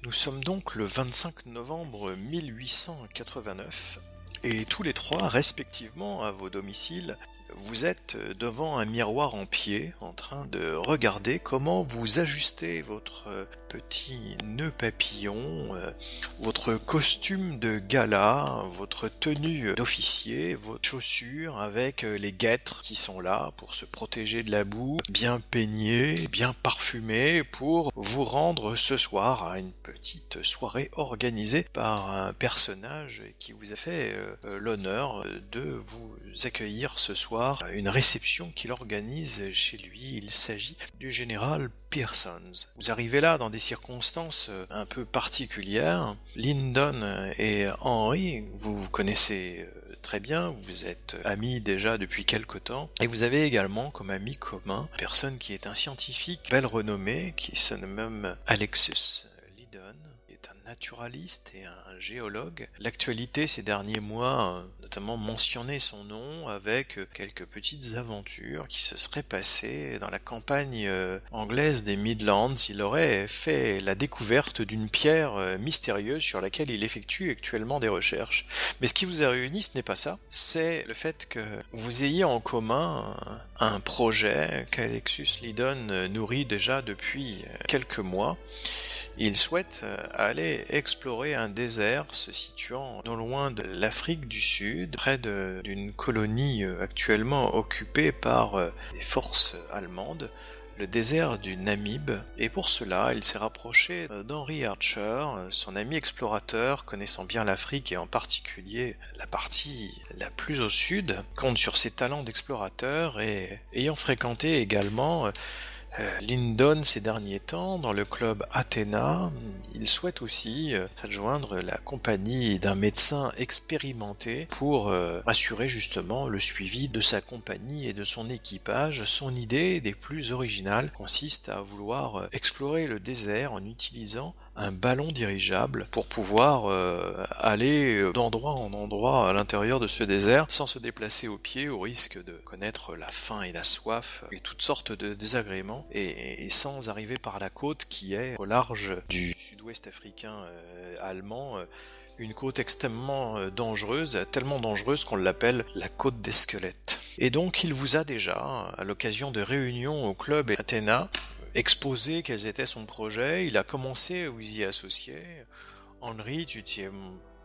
Nous sommes donc le 25 novembre 1889 et tous les trois, respectivement à vos domiciles, vous êtes devant un miroir en pied en train de regarder comment vous ajustez votre petit nœud papillon, votre costume de gala, votre tenue d'officier, vos chaussures avec les guêtres qui sont là pour se protéger de la boue, bien peignées, bien parfumées pour vous rendre ce soir à une petite soirée organisée par un personnage qui vous a fait l'honneur de vous accueillir ce soir à une réception qu'il organise chez lui. Il s'agit du général Pearsons. Vous arrivez là dans des circonstances un peu particulières. Lyndon et Henry, vous vous connaissez très bien, vous êtes amis déjà depuis quelque temps, et vous avez également comme ami commun une personne qui est un scientifique belle renommée, qui se nomme Alexis Lydon, est un naturaliste et un géologue. L'actualité ces derniers mois notamment mentionné son nom avec quelques petites aventures qui se seraient passées dans la campagne anglaise des Midlands. Il aurait fait la découverte d'une pierre mystérieuse sur laquelle il effectue actuellement des recherches. Mais ce qui vous a réuni, ce n'est pas ça, c'est le fait que vous ayez en commun un projet qu'Alexis Lydon nourrit déjà depuis quelques mois. Il souhaite aller explorer un désert se situant non loin de l'Afrique du Sud, près d'une colonie actuellement occupée par les forces allemandes, le désert du Namib, et pour cela il s'est rapproché d'Henry Archer, son ami explorateur connaissant bien l'Afrique et en particulier la partie la plus au sud, compte sur ses talents d'explorateur et ayant fréquenté également Lyndon ces derniers temps dans le club Athéna, il souhaite aussi adjoindre la compagnie d'un médecin expérimenté pour assurer justement le suivi de sa compagnie et de son équipage. Son idée des plus originales consiste à vouloir explorer le désert en utilisant un ballon dirigeable pour pouvoir aller d'endroit en endroit à l'intérieur de ce désert sans se déplacer au pied au risque de connaître la faim et la soif et toutes sortes de désagréments et sans arriver par la côte qui est au large du sud-ouest africain allemand, une côte extrêmement dangereuse, tellement dangereuse qu'on l'appelle la côte des squelettes. Et donc il vous a déjà, à l'occasion de réunions au club Athéna, exposé quels étaient son projet. Il a commencé à vous y associer. Henry, tu t'y es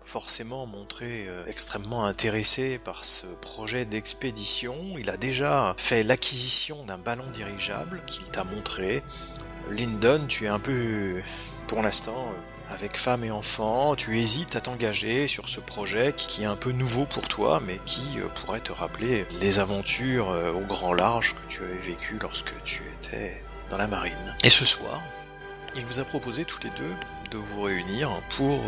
forcément montré extrêmement intéressé par ce projet d'expédition. Il a déjà fait l'acquisition d'un ballon dirigeable qu'il t'a montré. Lyndon, tu es un peu, pour l'instant, avec femme et enfants, tu hésites à t'engager sur ce projet qui est un peu nouveau pour toi, mais qui pourrait te rappeler les aventures au grand large que tu avais vécues lorsque tu étais dans la marine. Et ce soir, il vous a proposé tous les deux de vous réunir pour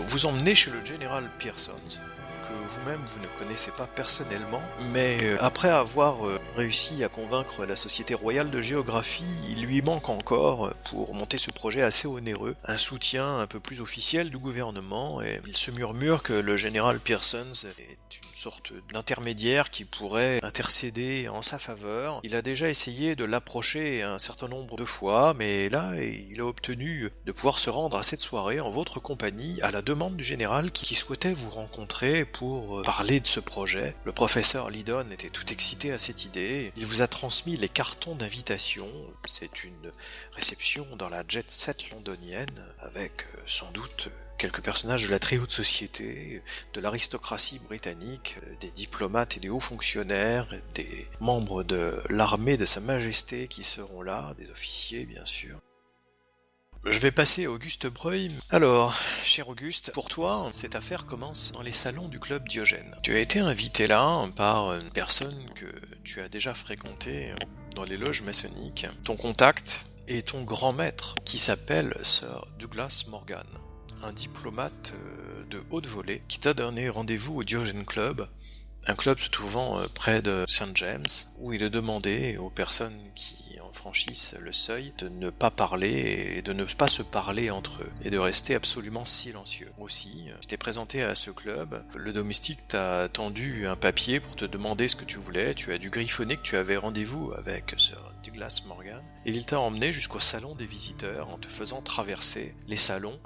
vous emmener chez le général Pearsons, que vous-même vous ne connaissez pas personnellement, mais après avoir réussi à convaincre la Société royale de géographie, il lui manque encore, pour monter ce projet assez onéreux, un soutien un peu plus officiel du gouvernement, et il se murmure que le général Pearsons est une sorte d'intermédiaire qui pourrait intercéder en sa faveur. Il a déjà essayé de l'approcher un certain nombre de fois, mais là, il a obtenu de pouvoir se rendre à cette soirée en votre compagnie à la demande du général qui souhaitait vous rencontrer pour parler de ce projet. Le professeur Lydon était tout excité à cette idée. Il vous a transmis les cartons d'invitation. C'est une réception dans la jet set londonienne avec sans doute quelques personnages de la très haute société, de l'aristocratie britannique, des diplomates et des hauts fonctionnaires, des membres de l'armée de Sa Majesté qui seront là, des officiers bien sûr. Je vais passer à Auguste Breuil. Alors, cher Auguste, pour toi, cette affaire commence dans les salons du club Diogène. Tu as été invité là par une personne que tu as déjà fréquentée dans les loges maçonniques. Ton contact est ton grand maître, qui s'appelle Sir Douglas Morgan, un diplomate de haute volée qui t'a donné rendez-vous au Diogène Club Un club se trouvant près de St. James, où il est demandé aux personnes qui en franchissent le seuil de ne pas parler et de ne pas se parler entre eux, et de rester absolument silencieux. Aussi, tu t'es présenté à ce club, le domestique t'a tendu un papier pour te demander ce que tu voulais, tu as dû griffonner que tu avais rendez-vous avec Sir Douglas Morgan, et il t'a emmené jusqu'au salon des visiteurs en te faisant traverser les salons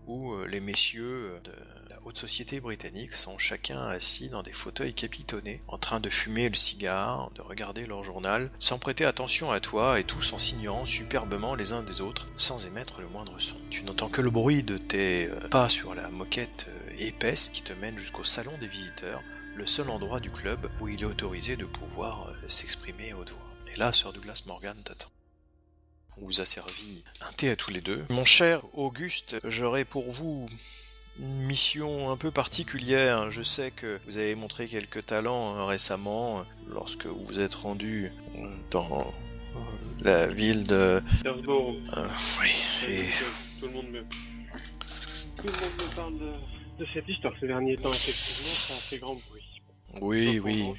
où les messieurs de la haute société britannique sont chacun assis dans des fauteuils capitonnés, en train de fumer le cigare, de regarder leur journal, sans prêter attention à toi et tous en s'ignorant superbement les uns des autres, sans émettre le moindre son. Tu n'entends que le bruit de tes pas sur la moquette épaisse qui te mène jusqu'au salon des visiteurs, le seul endroit du club où il est autorisé de pouvoir s'exprimer à haute voix. Et là, Sir Douglas Morgan t'attend. On vous a servi un thé à tous les deux. Mon cher Auguste, j'aurai pour vous une mission un peu particulière. Je sais que vous avez montré quelques talents récemment lorsque vous vous êtes rendu dans la ville de... Petersburg. Oui, et... Tout le monde me parle de cette histoire ces derniers temps, effectivement, ça a fait grand bruit. Oui, oui.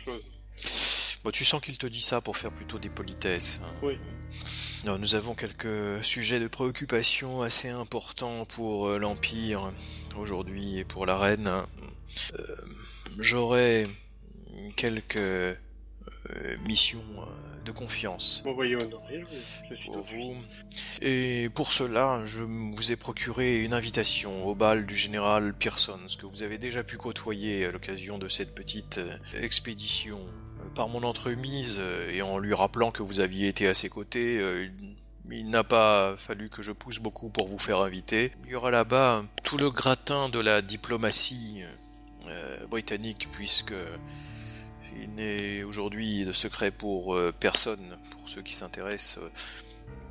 Bon, tu sens qu'il te dit ça pour faire plutôt des politesses. Hein. Oui. Non, nous avons quelques sujets de préoccupation assez importants pour l'Empire aujourd'hui et pour la reine. J'aurais quelques missions de confiance. Bon, voyez honoré, je suis pour vous. Et pour cela, je vous ai procuré une invitation au bal du général Pearson, ce que vous avez déjà pu côtoyer à l'occasion de cette petite expédition. Par mon entremise, et en lui rappelant que vous aviez été à ses côtés, il n'a pas fallu que je pousse beaucoup pour vous faire inviter. Il y aura là-bas tout le gratin de la diplomatie britannique, puisque il n'est aujourd'hui de secret pour personne, pour ceux qui s'intéressent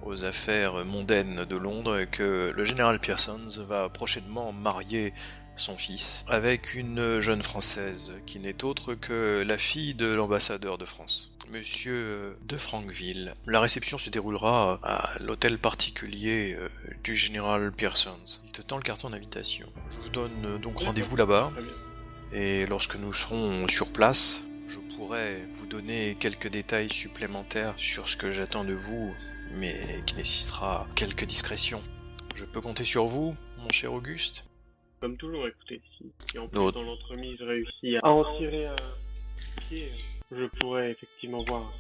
aux affaires mondaines de Londres, que le général Pearson va prochainement marier son fils, avec une jeune Française qui n'est autre que la fille de l'ambassadeur de France, Monsieur de Frankville. La réception se déroulera à l'hôtel particulier du général Pearson. Il te tend le carton d'invitation. Je vous donne donc rendez-vous là-bas, et lorsque nous serons sur place, je pourrai vous donner quelques détails supplémentaires sur ce que j'attends de vous, mais qui nécessitera quelques discrétions. Je peux compter sur vous, mon cher Auguste ? Comme toujours, écoutez, si en plus dans l'entremise réussit à en tirer un pied, je pourrais effectivement voir.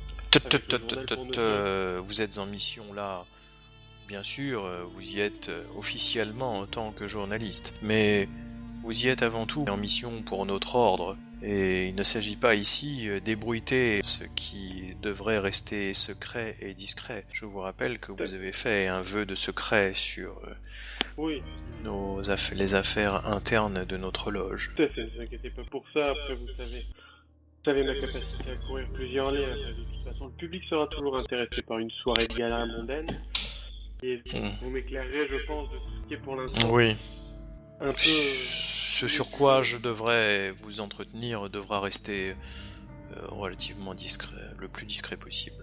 Vous êtes en mission là, bien sûr, vous y êtes officiellement en tant que journaliste, mais vous y êtes avant tout en mission pour notre ordre. Et il ne s'agit pas ici d'ébruiter ce qui devrait rester secret et discret. Je vous rappelle que vous avez fait un vœu de secret sur les affaires internes de notre loge. Tout à fait, ne vous inquiétez pas pour ça. Après, vous savez ma capacité à courir plusieurs liens. De toute façon, le public sera toujours intéressé par une soirée de gala mondaine. Et vous m'éclairerez, je pense, de tout ce qui est pour l'instant. Oui. Un peu... Ce sur quoi je devrais vous entretenir devra rester relativement discret, le plus discret possible.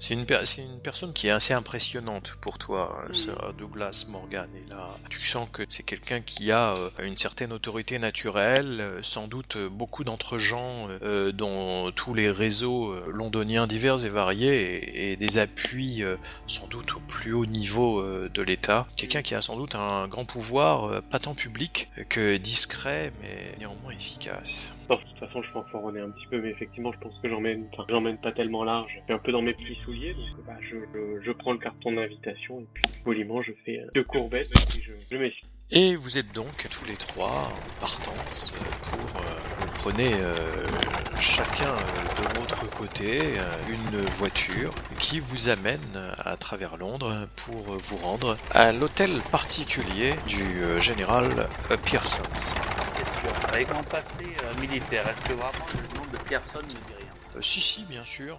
C'est une personne qui est assez impressionnante pour toi, Sir Douglas Morgan, et là tu sens que c'est quelqu'un qui a une certaine autorité naturelle, sans doute beaucoup d'entre-gens dans tous les réseaux londoniens divers et variés, et des appuis sans doute au plus haut niveau de l'État. Quelqu'un qui a sans doute un grand pouvoir, pas tant public que discret, mais néanmoins efficace. De toute façon, je pense s'enrôler un petit peu, mais effectivement, je pense que j'emmène pas tellement large. Je suis un peu dans mes petits souliers, donc je prends le carton d'invitation, et puis poliment, je fais deux courbettes, et puis je m'essuie. Et vous êtes donc tous les trois en partance pour... vous prenez chacun de votre côté une voiture qui vous amène à travers Londres pour vous rendre à l'hôtel particulier du général Pearson. Question. Avec mon passé militaire, est-ce que vraiment le nom de personne ne dit rien ? Si, bien sûr.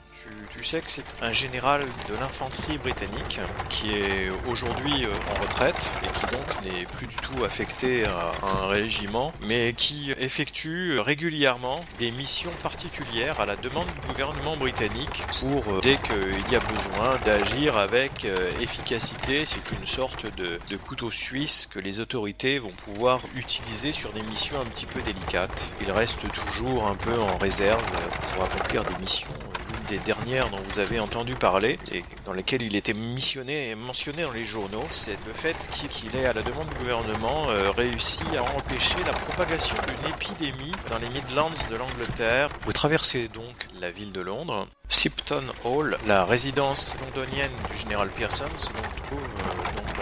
Tu sais que c'est un général de l'infanterie britannique qui est aujourd'hui en retraite et qui donc n'est plus du tout affecté à un régiment, mais qui effectue régulièrement des missions particulières à la demande du gouvernement britannique pour, dès qu'il y a besoin, d'agir avec efficacité. C'est une sorte de couteau suisse que les autorités vont pouvoir utiliser sur des missions un petit peu délicates. Il reste toujours un peu en réserve pour accomplir des missions. L'une des dernières dont vous avez entendu parler et dans lesquelles il était missionné et mentionné dans les journaux, c'est le fait qu'il ait, à la demande du gouvernement, réussi à empêcher la propagation d'une épidémie dans les Midlands de l'Angleterre. Vous traversez donc la ville de Londres. Sipton Hall, la résidence londonienne du général Pearson, se trouve donc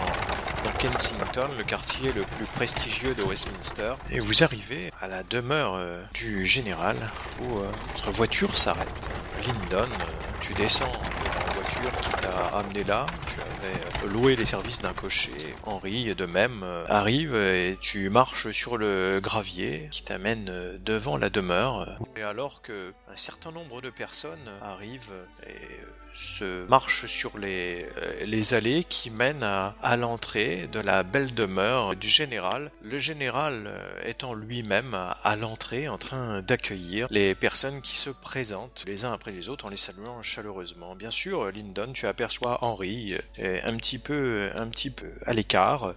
dans Kensington, le quartier le plus prestigieux de Westminster. Et vous arrivez à la demeure du général où votre voiture s'arrête. Lyndon, tu descends de la voiture qui t'a amené là. Tu avais loué les services d'un cocher. Henri, de même, arrive et tu marches sur le gravier qui t'amène devant la demeure. Et alors que un certain nombre de personnes arrivent et se marchent sur les allées qui mènent à l'entrée de la belle demeure du général. Le général étant lui-même à l'entrée en train d'accueillir les personnes qui se présentent les uns après les autres en les saluant chaleureusement. Bien sûr, Lyndon, tu aperçois Henri un petit peu à l'écart,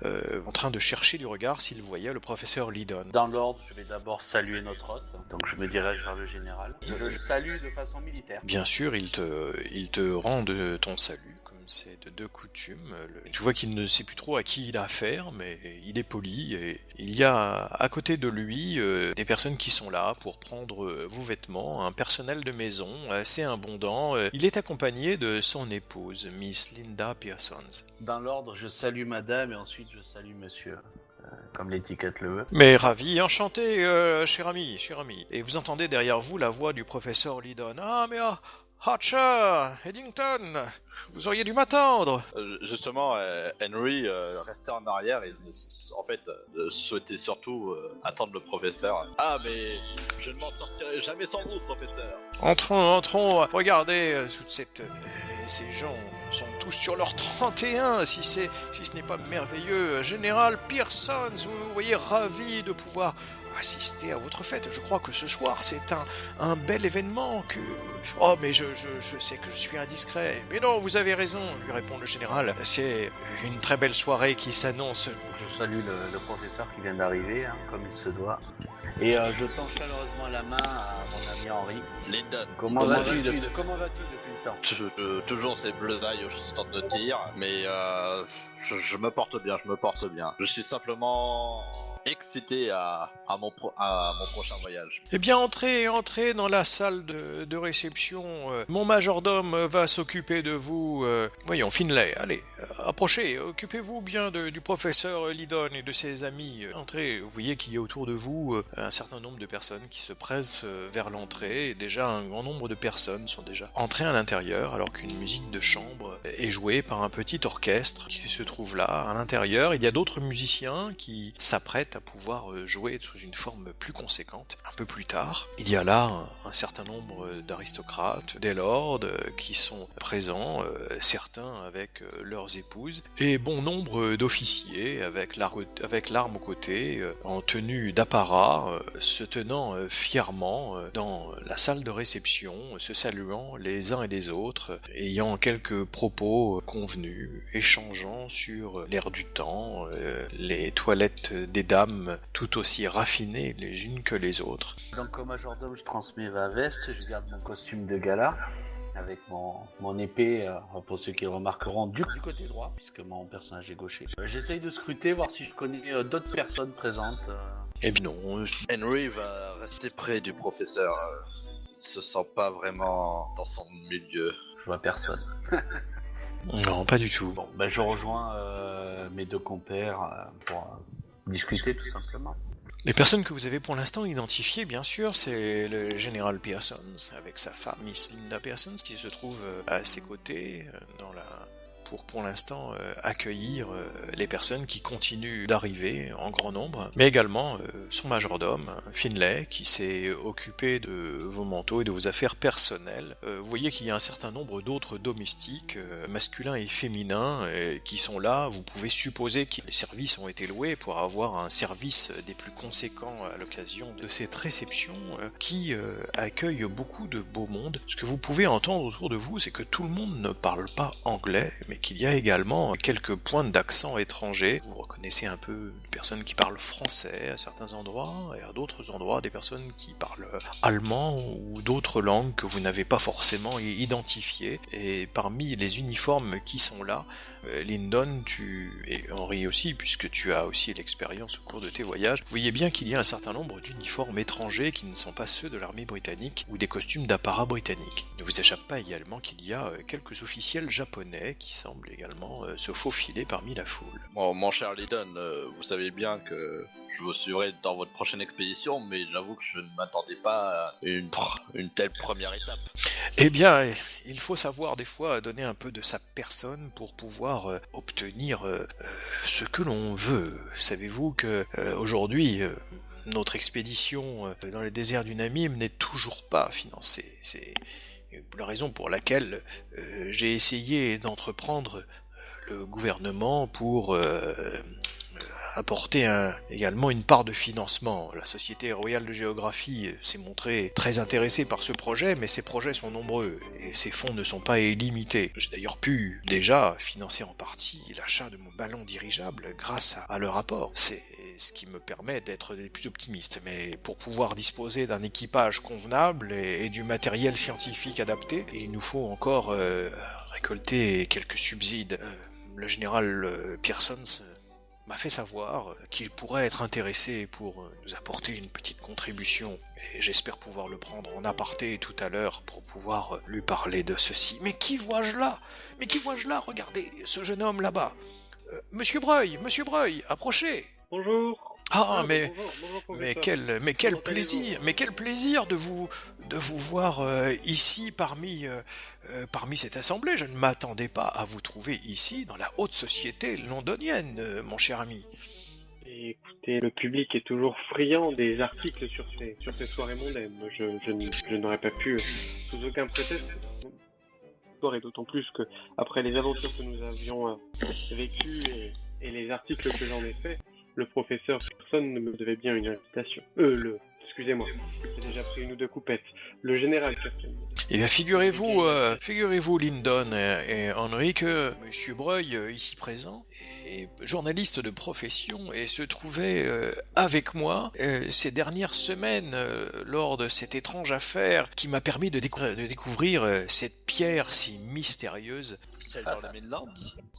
en train de chercher du regard s'il voyait le professeur Lyndon. Dans l'ordre, je vais d'abord saluer notre hôte, donc je me dirige vers le général. Je le salue de façon militaire. Bien sûr, il te rend de ton salut, comme c'est de coutume. Tu vois qu'il ne sait plus trop à qui il a affaire, mais il est poli, et il y a à côté de lui des personnes qui sont là pour prendre vos vêtements, un personnel de maison assez abondant. Il est accompagné de son épouse, Miss Linda Pearson. Dans l'ordre, je salue madame et ensuite je salue monsieur. Comme l'étiquette le veut. Mais ravi, enchanté, cher ami. Et vous entendez derrière vous la voix du professeur Lyndon. Ah, mais Archer, Eddington, vous auriez dû m'attendre. Justement, Henry restait en arrière et souhaitait surtout attendre le professeur. Ah, mais je ne m'en sortirai jamais sans vous, professeur. Entrons, regardez, ces gens sont tous sur leur 31, si ce n'est pas merveilleux. Général Pearson, vous voyez, ravi de pouvoir assister à votre fête. Je crois que ce soir, c'est un bel événement que... Oh, mais je sais que je suis indiscret. Mais non, vous avez raison, lui répond le général. C'est une très belle soirée qui s'annonce. Je salue le professeur qui vient d'arriver, comme il se doit. Et je tends chaleureusement la main à mon ami Henri. Lyndon, comment vas-tu depuis le temps? Toujours ces bleus d'ail au stand de tir, mais je me porte bien. Je suis simplement excité à mon prochain voyage. Eh bien, entrez dans la salle de réception. Mon majordome va s'occuper de vous. Voyons, Finlay, allez, approchez. Occupez-vous bien du professeur Lyndon et de ses amis. Entrez, vous voyez qu'il y a autour de vous un certain nombre de personnes qui se pressent vers l'entrée. Et déjà, un grand nombre de personnes sont déjà entrées à l'intérieur, alors qu'une musique de chambre est jouée par un petit orchestre qui se trouve là. À l'intérieur, il y a d'autres musiciens qui s'apprêtent à pouvoir jouer sous une forme plus conséquente. Un peu plus tard, il y a là un certain nombre d'aristocrates, des lords qui sont présents, certains avec leurs épouses, et bon nombre d'officiers avec l'arme au côté, en tenue d'apparat, se tenant fièrement dans la salle de réception, se saluant les uns et les autres, ayant quelques propos convenus, échangeant sur l'air du temps, les toilettes des dames tout aussi raffinées les unes que les autres. Donc au majordome, je transmets ma veste, je garde mon costume de gala, avec mon épée, pour ceux qui le remarqueront, du côté droit, puisque mon personnage est gaucher. J'essaye de scruter, voir si je connais d'autres personnes présentes. Eh bien non. Henry va rester près du professeur. Il se sent pas vraiment dans son milieu. Je vois personne. Non, pas du tout. Bon, je rejoins mes deux compères pour discuter tout simplement. Les personnes que vous avez pour l'instant identifiées, bien sûr, c'est le général Pearson avec sa femme Miss Linda Pearson qui se trouve à ses côtés pour l'instant accueillir les personnes qui continuent d'arriver en grand nombre, mais également son majordome, Finlay, qui s'est occupé de vos manteaux et de vos affaires personnelles. Vous voyez qu'il y a un certain nombre d'autres domestiques, masculins et féminins, qui sont là. Vous pouvez supposer que les services ont été loués pour avoir un service des plus conséquents à l'occasion de cette réception qui accueille beaucoup de beau monde. Ce que vous pouvez entendre autour de vous, c'est que tout le monde ne parle pas anglais, mais qu'il y a également quelques pointes d'accent étrangers. Vous reconnaissez un peu des personnes qui parlent français à certains endroits, et à d'autres endroits des personnes qui parlent allemand ou d'autres langues que vous n'avez pas forcément identifiées. Et parmi les uniformes qui sont là, Lyndon, et Henry aussi, puisque tu as aussi l'expérience au cours de tes voyages, vous voyez bien qu'il y a un certain nombre d'uniformes étrangers qui ne sont pas ceux de l'armée britannique ou des costumes d'apparat britannique. Il ne vous échappe pas également qu'il y a quelques officiels japonais qui semblent également se faufiler parmi la foule. Bon, mon cher Lyndon, vous savez bien que je vous suivrai dans votre prochaine expédition, mais j'avoue que je ne m'attendais pas à une telle première étape. Eh bien, il faut savoir des fois donner un peu de sa personne pour pouvoir obtenir ce que l'on veut. Savez-vous que aujourd'hui, notre expédition dans le désert du Namib n'est toujours pas financée. C'est la raison pour laquelle j'ai essayé d'entreprendre le gouvernement pour apporter également une part de financement. La Société royale de géographie s'est montrée très intéressée par ce projet, mais ces projets sont nombreux et ces fonds ne sont pas illimités. J'ai d'ailleurs pu déjà financer en partie l'achat de mon ballon dirigeable grâce à leur apport. C'est ce qui me permet d'être des plus optimistes, mais pour pouvoir disposer d'un équipage convenable et du matériel scientifique adapté, il nous faut encore récolter quelques subsides. Le général Pearson m'a fait savoir qu'il pourrait être intéressé pour nous apporter une petite contribution, et j'espère pouvoir le prendre en aparté tout à l'heure pour pouvoir lui parler de ceci. Mais qui vois-je là ? Mais qui vois-je là ? Regardez, ce jeune homme là-bas. Monsieur Breuil, approchez. Bonjour. Ah, Bonjour, mais professeur. quel Comment plaisir de vous voir ici parmi cette assemblée. Je ne m'attendais pas à vous trouver ici dans la haute société londonienne, mon cher ami. Et écoutez, le public est toujours friand des articles sur ces soirées mondaines. Je n'aurais pas pu, sous aucun prétexte, et d'autant plus que après les aventures que nous avions vécues et les articles que j'en ai faits, le professeur Pearson me devait bien une invitation. Excusez-moi, j'ai déjà pris une ou deux coupettes. Le général Pearson. Eh bien, figurez-vous, Lyndon et Henry, que Monsieur Breuil, ici présent, est journaliste de profession et se trouvait avec moi ces dernières semaines lors de cette étrange affaire qui m'a permis de découvrir cette pierre si mystérieuse. Celle dans les Midlands ?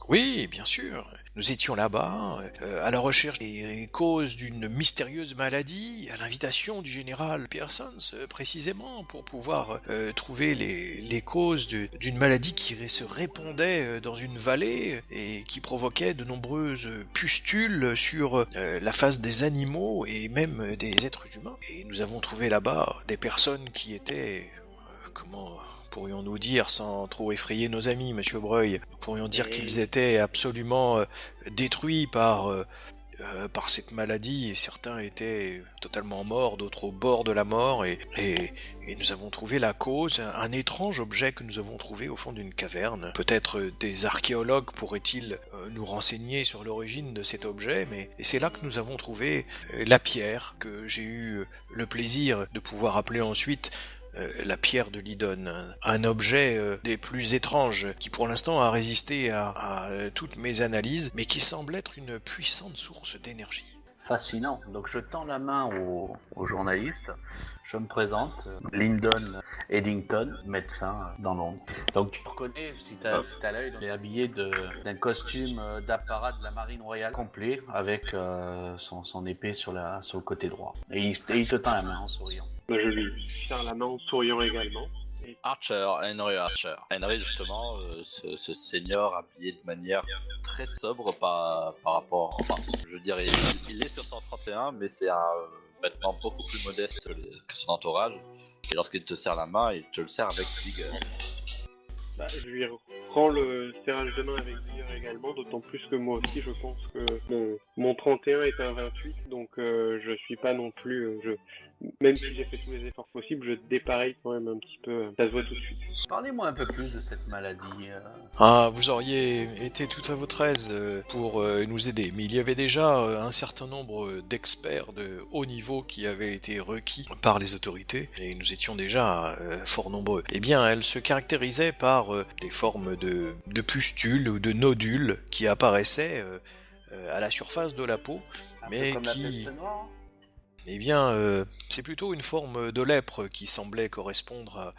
Oui, bien sûr. Nous étions là-bas, à la recherche des causes d'une mystérieuse maladie, à l'invitation du général Pearson, précisément, pour pouvoir trouver les causes d'une maladie qui se répandait dans une vallée et qui provoquait de nombreuses pustules sur la face des animaux et même des êtres humains. Et nous avons trouvé là-bas des personnes qui étaient... comment pourrions-nous dire, sans trop effrayer nos amis, Monsieur Breuil, nous pourrions dire qu'ils étaient absolument détruits par cette maladie, et certains étaient totalement morts, d'autres au bord de la mort, et nous avons trouvé la cause, un étrange objet que nous avons trouvé au fond d'une caverne. Peut-être des archéologues pourraient-ils nous renseigner sur l'origine de cet objet, et c'est là que nous avons trouvé la pierre, que j'ai eu le plaisir de pouvoir appeler ensuite la pierre de Lydon, un objet des plus étranges qui pour l'instant a résisté à toutes mes analyses, mais qui semble être une puissante source d'énergie. Fascinant. Donc je tends la main au journaliste, je me présente, Lyndon Eddington, médecin dans Londres. Donc tu reconnais, si t'as l'œil, il est habillé d'un costume d'apparat de la marine royale complet, avec son épée sur le côté droit. Et il te tend la main en souriant. Je lui serre la main en souriant également. Henry Archer. Henry, justement, ce seigneur habillé de manière très sobre par rapport... Enfin, je veux dire, il est sur 131, mais c'est un vêtement beaucoup plus modeste que son entourage. Et lorsqu'il te serre la main, il te le serre avec vigueur. Je lui rends le serrage de main avec vigueur également, d'autant plus que moi aussi je pense que mon 31 est un 28, donc je suis pas non plus... même si j'ai fait tous les efforts possibles, je dépareille quand même un petit peu, ça se voit tout de suite. Parlez-moi un peu plus de cette maladie. Ah, vous auriez été tout à votre aise pour nous aider, mais il y avait déjà un certain nombre d'experts de haut niveau qui avaient été requis par les autorités, et nous étions déjà fort nombreux. Eh bien, elle se caractérisait par des formes de pustules ou de nodules qui apparaissaient à la surface de la peau, mais comme qui... la peste noire. Eh bien, c'est plutôt une forme de lèpre qui semblait correspondre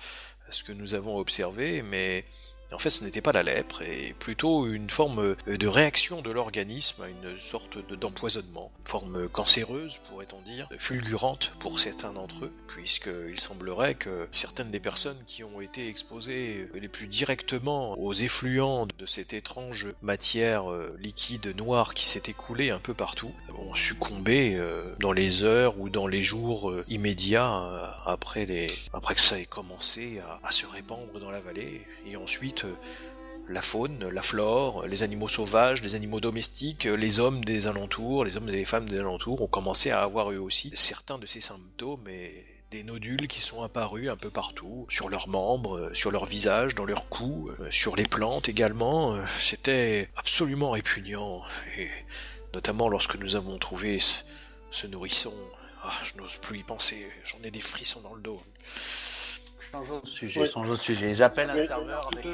à ce que nous avons observé, mais en fait ce n'était pas la lèpre, et plutôt une forme de réaction de l'organisme à une sorte d'empoisonnement, une forme cancéreuse, pourrait-on dire, fulgurante pour certains d'entre eux, puisqu'il semblerait que certaines des personnes qui ont été exposées les plus directement aux effluents de cette étrange matière liquide noire qui s'est écoulée un peu partout, ont succombé dans les heures ou dans les jours immédiats après que ça ait commencé à se répandre dans la vallée, et ensuite la faune, la flore, les animaux sauvages, les animaux domestiques, les hommes des alentours, les hommes et les femmes des alentours ont commencé à avoir eux aussi certains de ces symptômes, et des nodules qui sont apparus un peu partout, sur leurs membres, sur leur visage, dans leur cou, sur les plantes également. C'était absolument répugnant, et notamment lorsque nous avons trouvé ce nourrisson. Ah, je n'ose plus y penser, j'en ai des frissons dans le dos. Changeons de sujet. J'appelle un serveur avec...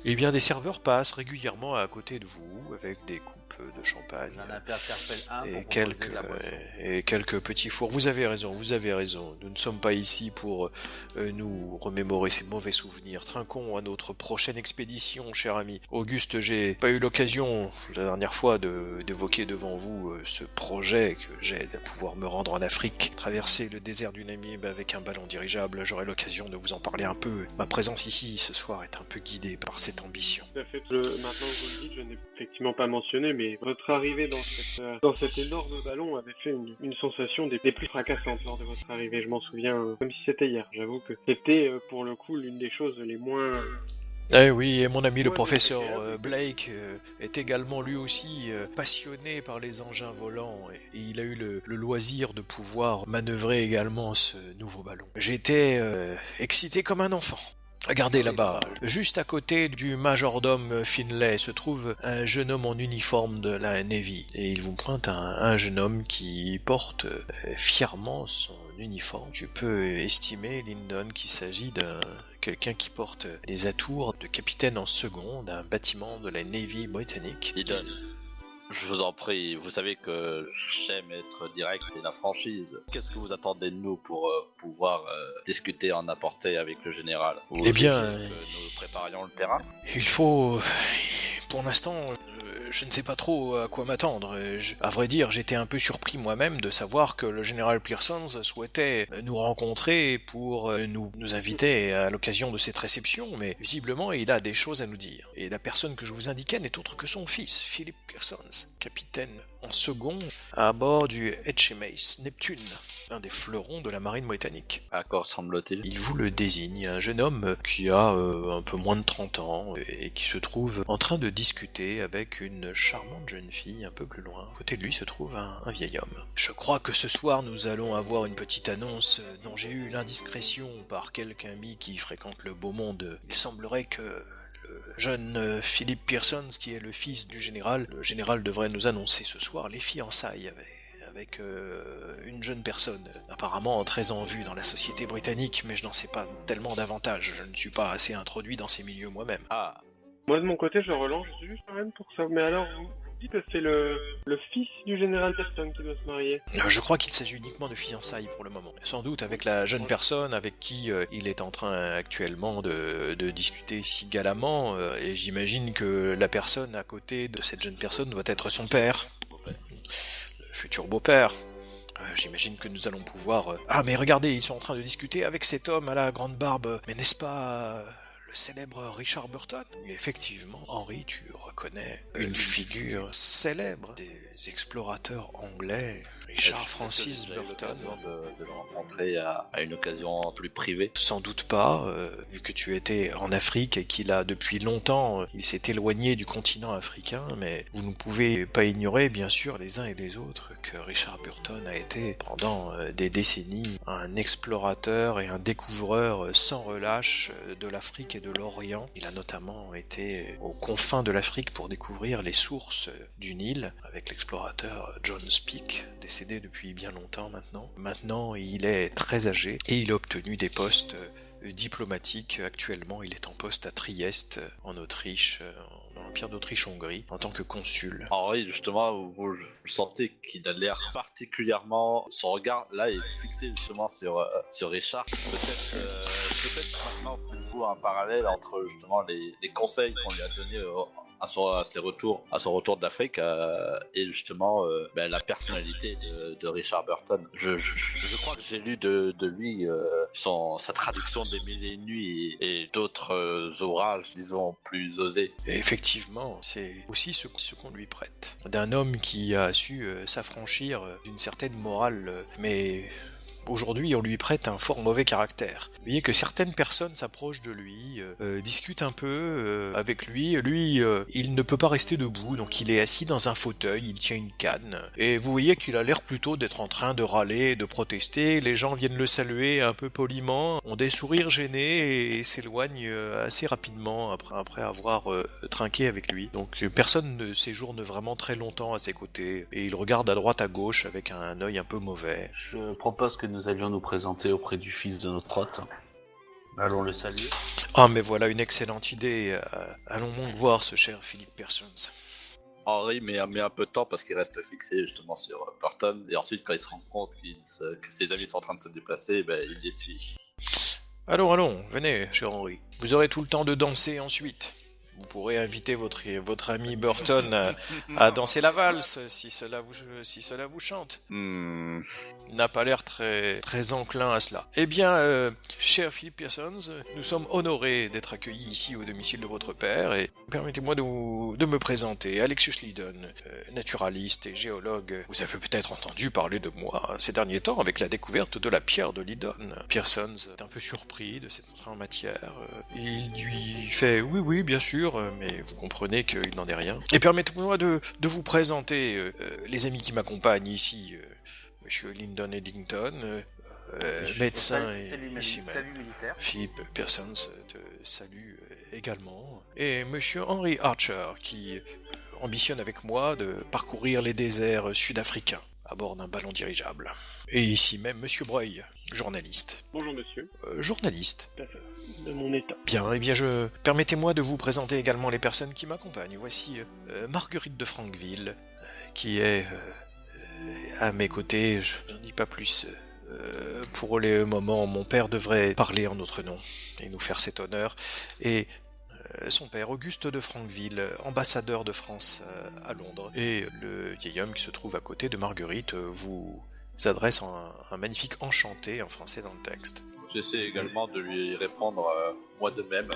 Eh bien, des serveurs passent régulièrement à côté de vous, avec des coupes de champagne, et quelques petits fours. Vous avez raison, nous ne sommes pas ici pour nous remémorer ces mauvais souvenirs. Trinquons à notre prochaine expédition, cher ami. Auguste, j'ai pas eu l'occasion, la dernière fois, d'évoquer devant vous ce projet que j'ai de pouvoir me rendre en Afrique, traverser le désert du Namib avec un ballon dirigeable. J'aurai l'occasion de vous en parler un peu. Ma présence ici, ce soir, est un peu guidée par cette ambition. Tout à fait. Maintenant que vous le dites, je n'ai effectivement pas mentionné, mais votre arrivée dans cet énorme ballon avait fait une sensation des plus fracassantes lors de votre arrivée. Je m'en souviens comme si c'était hier. J'avoue que c'était pour le coup l'une des choses les moins... Eh oui, et mon ami le professeur Blake est également lui aussi passionné par les engins volants, et il a eu le loisir de pouvoir manœuvrer également ce nouveau ballon. J'étais excité comme un enfant. Regardez là-bas, juste à côté du majordome Finlay se trouve un jeune homme en uniforme de la Navy, et il vous pointe un jeune homme qui porte fièrement son uniforme. Tu peux estimer, Lyndon, qu'il s'agit quelqu'un qui porte les atours de capitaine en second d'un bâtiment de la Navy britannique. Lyndon, je vous en prie, vous savez que j'aime être direct et la franchise. Qu'est-ce que vous attendez de nous pour pouvoir discuter en apporter avec le général? Eh bien, que nous préparions le terrain? Il faut... Pour l'instant, je ne sais pas trop à quoi m'attendre. À vrai dire, j'étais un peu surpris moi-même de savoir que le général Pearsons souhaitait nous rencontrer pour nous inviter à l'occasion de cette réception, mais visiblement il a des choses à nous dire. Et la personne que je vous indiquais n'est autre que son fils, Philip Pearsons, capitaine en second à bord du HMAS Neptune, un des fleurons de la marine britannique. À quoi ressemble-t-il? Il vous le désigne, un jeune homme qui a un peu moins de 30 ans et qui se trouve en train de discuter avec une charmante jeune fille un peu plus loin. À côté de lui se trouve un vieil homme. Je crois que ce soir nous allons avoir une petite annonce dont j'ai eu l'indiscrétion par quelques amis qui fréquentent le beau monde. Il semblerait que le jeune Philip Pearsons, qui est le fils du général, le général devrait nous annoncer ce soir les fiançailles avec une jeune personne, apparemment très en vue dans la société britannique, mais je n'en sais pas tellement davantage, je ne suis pas assez introduit dans ces milieux moi-même. Ah. Moi de mon côté je relance juste quand même pour ça, mais alors vous dites que c'est le fils du général Pearsons qui doit se marier? Je crois qu'il s'agit uniquement de fiançailles pour le moment. Sans doute avec la jeune personne avec qui il est en train actuellement de discuter si galamment, et j'imagine que la personne à côté de cette jeune personne doit être son père. Le futur beau-père. J'imagine que nous allons pouvoir... Ah mais regardez, ils sont en train de discuter avec cet homme à la grande barbe. Mais n'est-ce pas le célèbre Richard Burton. Effectivement, Henry, tu reconnais une figure célèbre des explorateurs anglais, Richard Francis J'ai eu Burton. l'occasion de le rencontrer à une occasion plus privée. Sans doute pas, vu que tu étais en Afrique et qu'il a depuis longtemps, il s'est éloigné du continent africain, mais vous ne pouvez pas ignorer, bien sûr, les uns et les autres, que Richard Burton a été, pendant des décennies, un explorateur et un découvreur sans relâche de l'Afrique et de l'Orient. Il a notamment été aux confins de l'Afrique pour découvrir les sources du Nil, avec l'explorateur John Speke, décédé depuis bien longtemps maintenant. Maintenant, il est très âgé et il a obtenu des postes diplomatiques. Actuellement, il est en poste à Trieste, en Autriche, dans l'Empire d'Autriche-Hongrie, en tant que consul. Henri, justement, vous sentez qu'il a l'air particulièrement... Son regard, là, est fixé justement sur Richard. Peut-être maintenant, faites-vous un parallèle entre justement les conseils qu'on lui a donnés à son retour d'Afrique et justement la personnalité de Richard Burton. Je crois que j'ai lu de lui sa traduction des Mille et une Nuits et d'autres ouvrages, disons, plus osés. Et effectivement, c'est aussi ce qu'on lui prête. D'un homme qui a su s'affranchir d'une certaine morale, mais... Aujourd'hui, on lui prête un fort mauvais caractère. Vous voyez que certaines personnes s'approchent de lui, discutent un peu avec lui. Lui, il ne peut pas rester debout, donc il est assis dans un fauteuil, il tient une canne. Et vous voyez qu'il a l'air plutôt d'être en train de râler, de protester. Les gens viennent le saluer un peu poliment, ont des sourires gênés et s'éloignent assez rapidement après avoir trinqué avec lui. Donc personne ne séjourne vraiment très longtemps à ses côtés. Et il regarde à droite à gauche avec un œil un peu mauvais. Je propose que nous allions nous présenter auprès du fils de notre hôte. Allons le saluer. Ah, mais voilà une excellente idée. Allons donc voir ce cher Philippe Persons. Henri met un peu de temps parce qu'il reste fixé justement sur Burton, et ensuite quand il se rend compte que ses amis sont en train de se déplacer, il les suit. Allons, venez, cher Henri. Vous aurez tout le temps de danser ensuite. Vous pourrez inviter votre ami Burton à danser la valse, si cela vous chante. Il n'a pas l'air très enclin à cela. Eh bien, cher Philip Pearsons, nous sommes honorés d'être accueillis ici au domicile de votre père, et permettez-moi de me présenter. Alexius Lydon, naturaliste et géologue. Vous avez peut-être entendu parler de moi ces derniers temps avec la découverte de la pierre de Lydon. Pearsons est un peu surpris de cette entrée en matière. Il lui fait « Oui, bien sûr », mais vous comprenez qu'il n'en est rien. Et permettez-moi de vous présenter les amis qui m'accompagnent ici. Monsieur Lyndon Eddington, médecin et ici même. Philippe Pearsons te salue également. Et Monsieur Henry Archer, qui ambitionne avec moi de parcourir les déserts sud-africains à bord d'un ballon dirigeable. Et ici même Monsieur Breuil, journaliste. Bonjour monsieur. Journaliste. De mon état. Bien, permettez-moi de vous présenter également les personnes qui m'accompagnent. Voici Marguerite de Frankville, qui est à mes côtés. Je n'en dis pas plus. Pour le moment, mon père devrait parler en notre nom et nous faire cet honneur. Et son père, Auguste de Frankville, ambassadeur de France à Londres. Et le vieil homme qui se trouve à côté de Marguerite vous adresse un magnifique enchanté en français dans le texte. J'essaie également de lui répondre moi de même.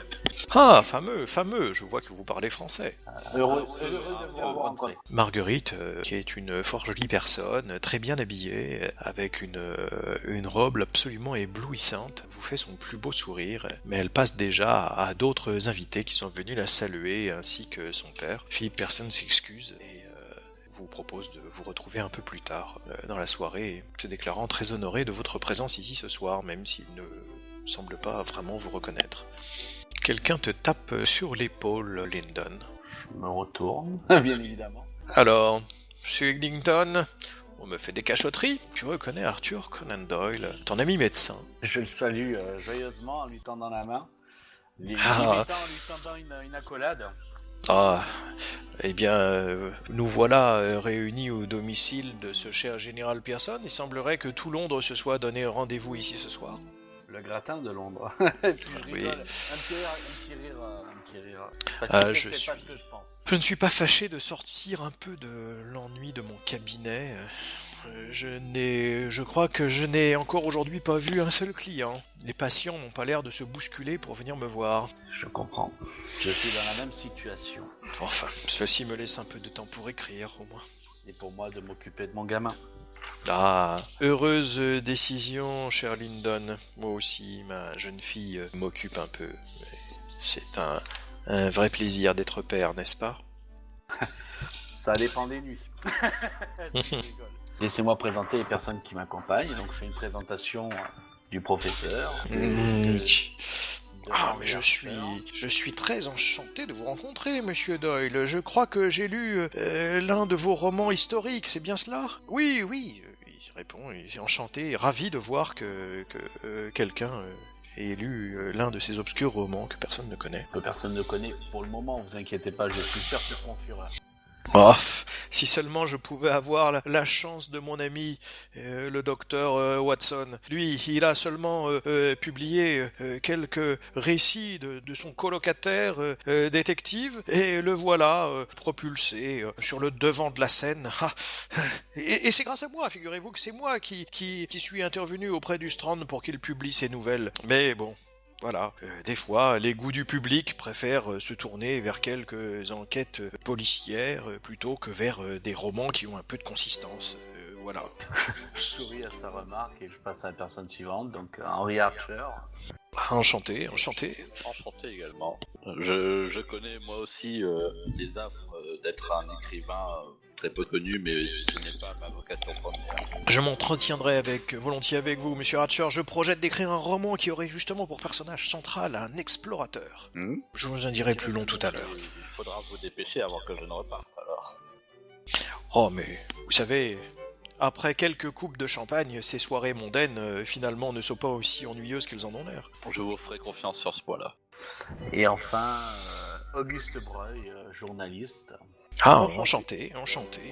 Ah, fameux, je vois que vous parlez français. Heureux de vous rencontrer. Marguerite, qui est une fort jolie personne, très bien habillée, avec une robe absolument éblouissante, vous fait son plus beau sourire, mais elle passe déjà à d'autres invités qui sont venus la saluer, ainsi que son père. Philippe Persson s'excuse et vous propose de vous retrouver un peu plus tard dans la soirée, se déclarant très honoré de votre présence ici ce soir, même s'il ne semble pas vraiment vous reconnaître. Quelqu'un te tape sur l'épaule, Lyndon. Je me retourne, bien évidemment. Alors, Monsieur Eglinton, on me fait des cachotteries. Tu reconnais Arthur Conan Doyle, ton ami médecin. Je le salue joyeusement en lui tendant la main, en lui tendant une accolade. Ah, eh bien, nous voilà réunis au domicile de ce cher général Pearson. Il semblerait que tout Londres se soit donné rendez-vous ici ce soir. Le gratin de Londres. Et puis je rigole. Oui. Un petit rire. Parce Ah, que je c'est pas suis- ce que je pense. Je ne suis pas fâché de sortir un peu de l'ennui de mon cabinet. Je crois que je n'ai encore aujourd'hui pas vu un seul client. Les patients n'ont pas l'air de se bousculer pour venir me voir. Je comprends. Je suis dans la même situation. Enfin, ceci me laisse un peu de temps pour écrire, au moins. Et pour moi de m'occuper de mon gamin. Ah, heureuse décision, cher Lyndon. Moi aussi, ma jeune fille m'occupe un peu. C'est un vrai plaisir d'être père, n'est-ce pas? Ça dépend des nuits. Je rigole. Laissez-moi présenter les personnes qui m'accompagnent. Donc je fais une présentation du professeur. Mm. de Ah, Henry mais Archer. je suis très enchanté de vous rencontrer, monsieur Doyle. Je crois que j'ai lu l'un de vos romans historiques, c'est bien cela? Oui, oui, il répond, il est enchanté, ravi de voir que quelqu'un ait lu l'un de ces obscurs romans que personne ne connaît. Que personne ne connaît pour le moment, vous inquiétez pas, je suis sûr que Confureur. Oh, si seulement je pouvais avoir la chance de mon ami, le docteur Watson. Lui, il a seulement publié quelques récits de son colocataire détective, et le voilà propulsé sur le devant de la scène. Ah, et c'est grâce à moi, figurez-vous que c'est moi qui suis intervenu auprès du Strand pour qu'il publie ses nouvelles. Mais bon... Voilà, des fois, les goûts du public préfèrent se tourner vers quelques enquêtes policières plutôt que vers des romans qui ont un peu de consistance. Voilà. Je souris à sa remarque et je passe à la personne suivante, donc Henry Archer. Enchanté, enchanté. Enchanté également. Je connais moi aussi les affres d'être un écrivain très peu connu, mais ce n'est pas ma vocation première. Je m'entretiendrai volontiers avec vous, monsieur Archer. Je projette d'écrire un roman qui aurait justement pour personnage central un explorateur. Je vous en dirai plus long tout à l'heure. Il faudra vous dépêcher avant que je ne reparte alors. Oh, mais vous savez... Après quelques coupes de champagne, ces soirées mondaines, finalement, ne sont pas aussi ennuyeuses qu'elles en ont l'air. Je vous ferai confiance sur ce point-là. Et enfin, Auguste Breuil, journaliste. Ah, enchanté,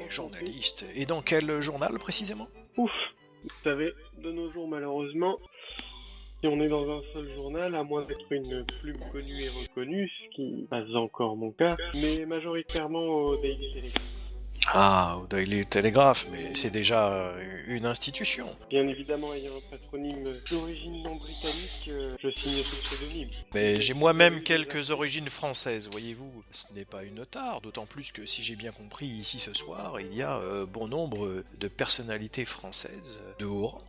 journaliste. Et dans quel journal, précisément? Ouf, vous savez, de nos jours, malheureusement, si on est dans un seul journal, à moins d'être une plume connue et reconnue, ce qui n'est pas encore mon cas, mais majoritairement au Daily Telegraph. Ah, au Daily Telegraph, mais c'est déjà une institution. Bien évidemment, ayant un patronyme d'origine non britannique, je signe sous pseudonyme. Mais j'ai moi-même quelques origines françaises, voyez-vous. Ce n'est pas une tare, d'autant plus que si j'ai bien compris, ici ce soir, il y a bon nombre de personnalités françaises de haut rang.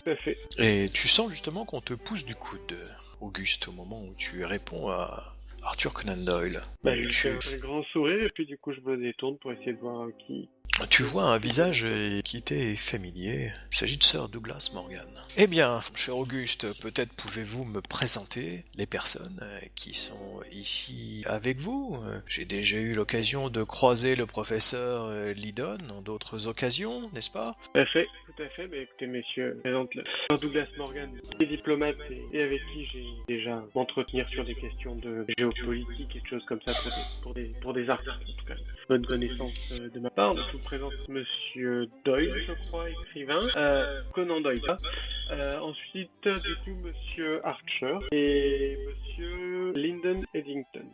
Tout à fait. Et tu sens justement qu'on te pousse du coude, Auguste, au moment où tu réponds à Arthur Conan Doyle. Bah, il fait un grand sourire, et puis du coup, je me détourne pour essayer de voir qui... Tu vois un visage qui t'est familier. Il s'agit de Sir Douglas Morgan. Eh bien, cher Auguste, peut-être pouvez-vous me présenter les personnes qui sont ici avec vous. J'ai déjà eu l'occasion de croiser le professeur Lydon en d'autres occasions, n'est-ce pas? Tout à fait, mais écoutez, messieurs, je présente le Sir Douglas Morgan, des diplomates et avec qui j'ai déjà m'entretenir sur des questions de géopolitique et de choses comme ça pour des articles, en tout cas. Bonne connaissance de ma part, donc je vous présente Monsieur Doyle, je crois, écrivain, Conan Doyle. Ensuite, du coup, Monsieur Archer et Monsieur Lyndon Eddington,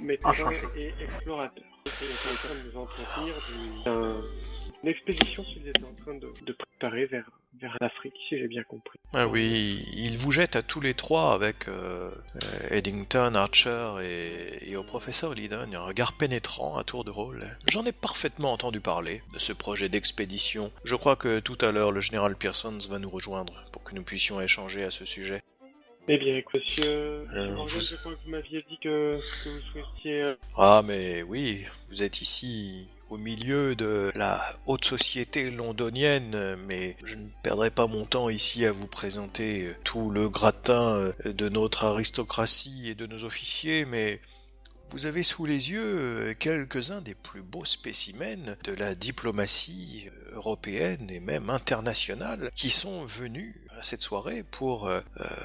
médecin et explorateur. Ils étaient en train de nous entretenir d'une expédition qu'ils étaient en train de préparer vers l'Afrique, si j'ai bien compris. Ah oui, il vous jette à tous les trois avec Eddington, Archer et au professeur Lydon un regard pénétrant à tour de rôle. J'en ai parfaitement entendu parler de ce projet d'expédition. Je crois que tout à l'heure le général Pearsons va nous rejoindre pour que nous puissions échanger à ce sujet. Eh bien, monsieur Morgan, vous... je crois que vous m'aviez dit que vous souhaitiez... Ah mais oui, vous êtes ici au milieu de la haute société londonienne, mais je ne perdrai pas mon temps ici à vous présenter tout le gratin de notre aristocratie et de nos officiers, mais vous avez sous les yeux quelques-uns des plus beaux spécimens de la diplomatie européenne et même internationale qui sont venus à cette soirée pour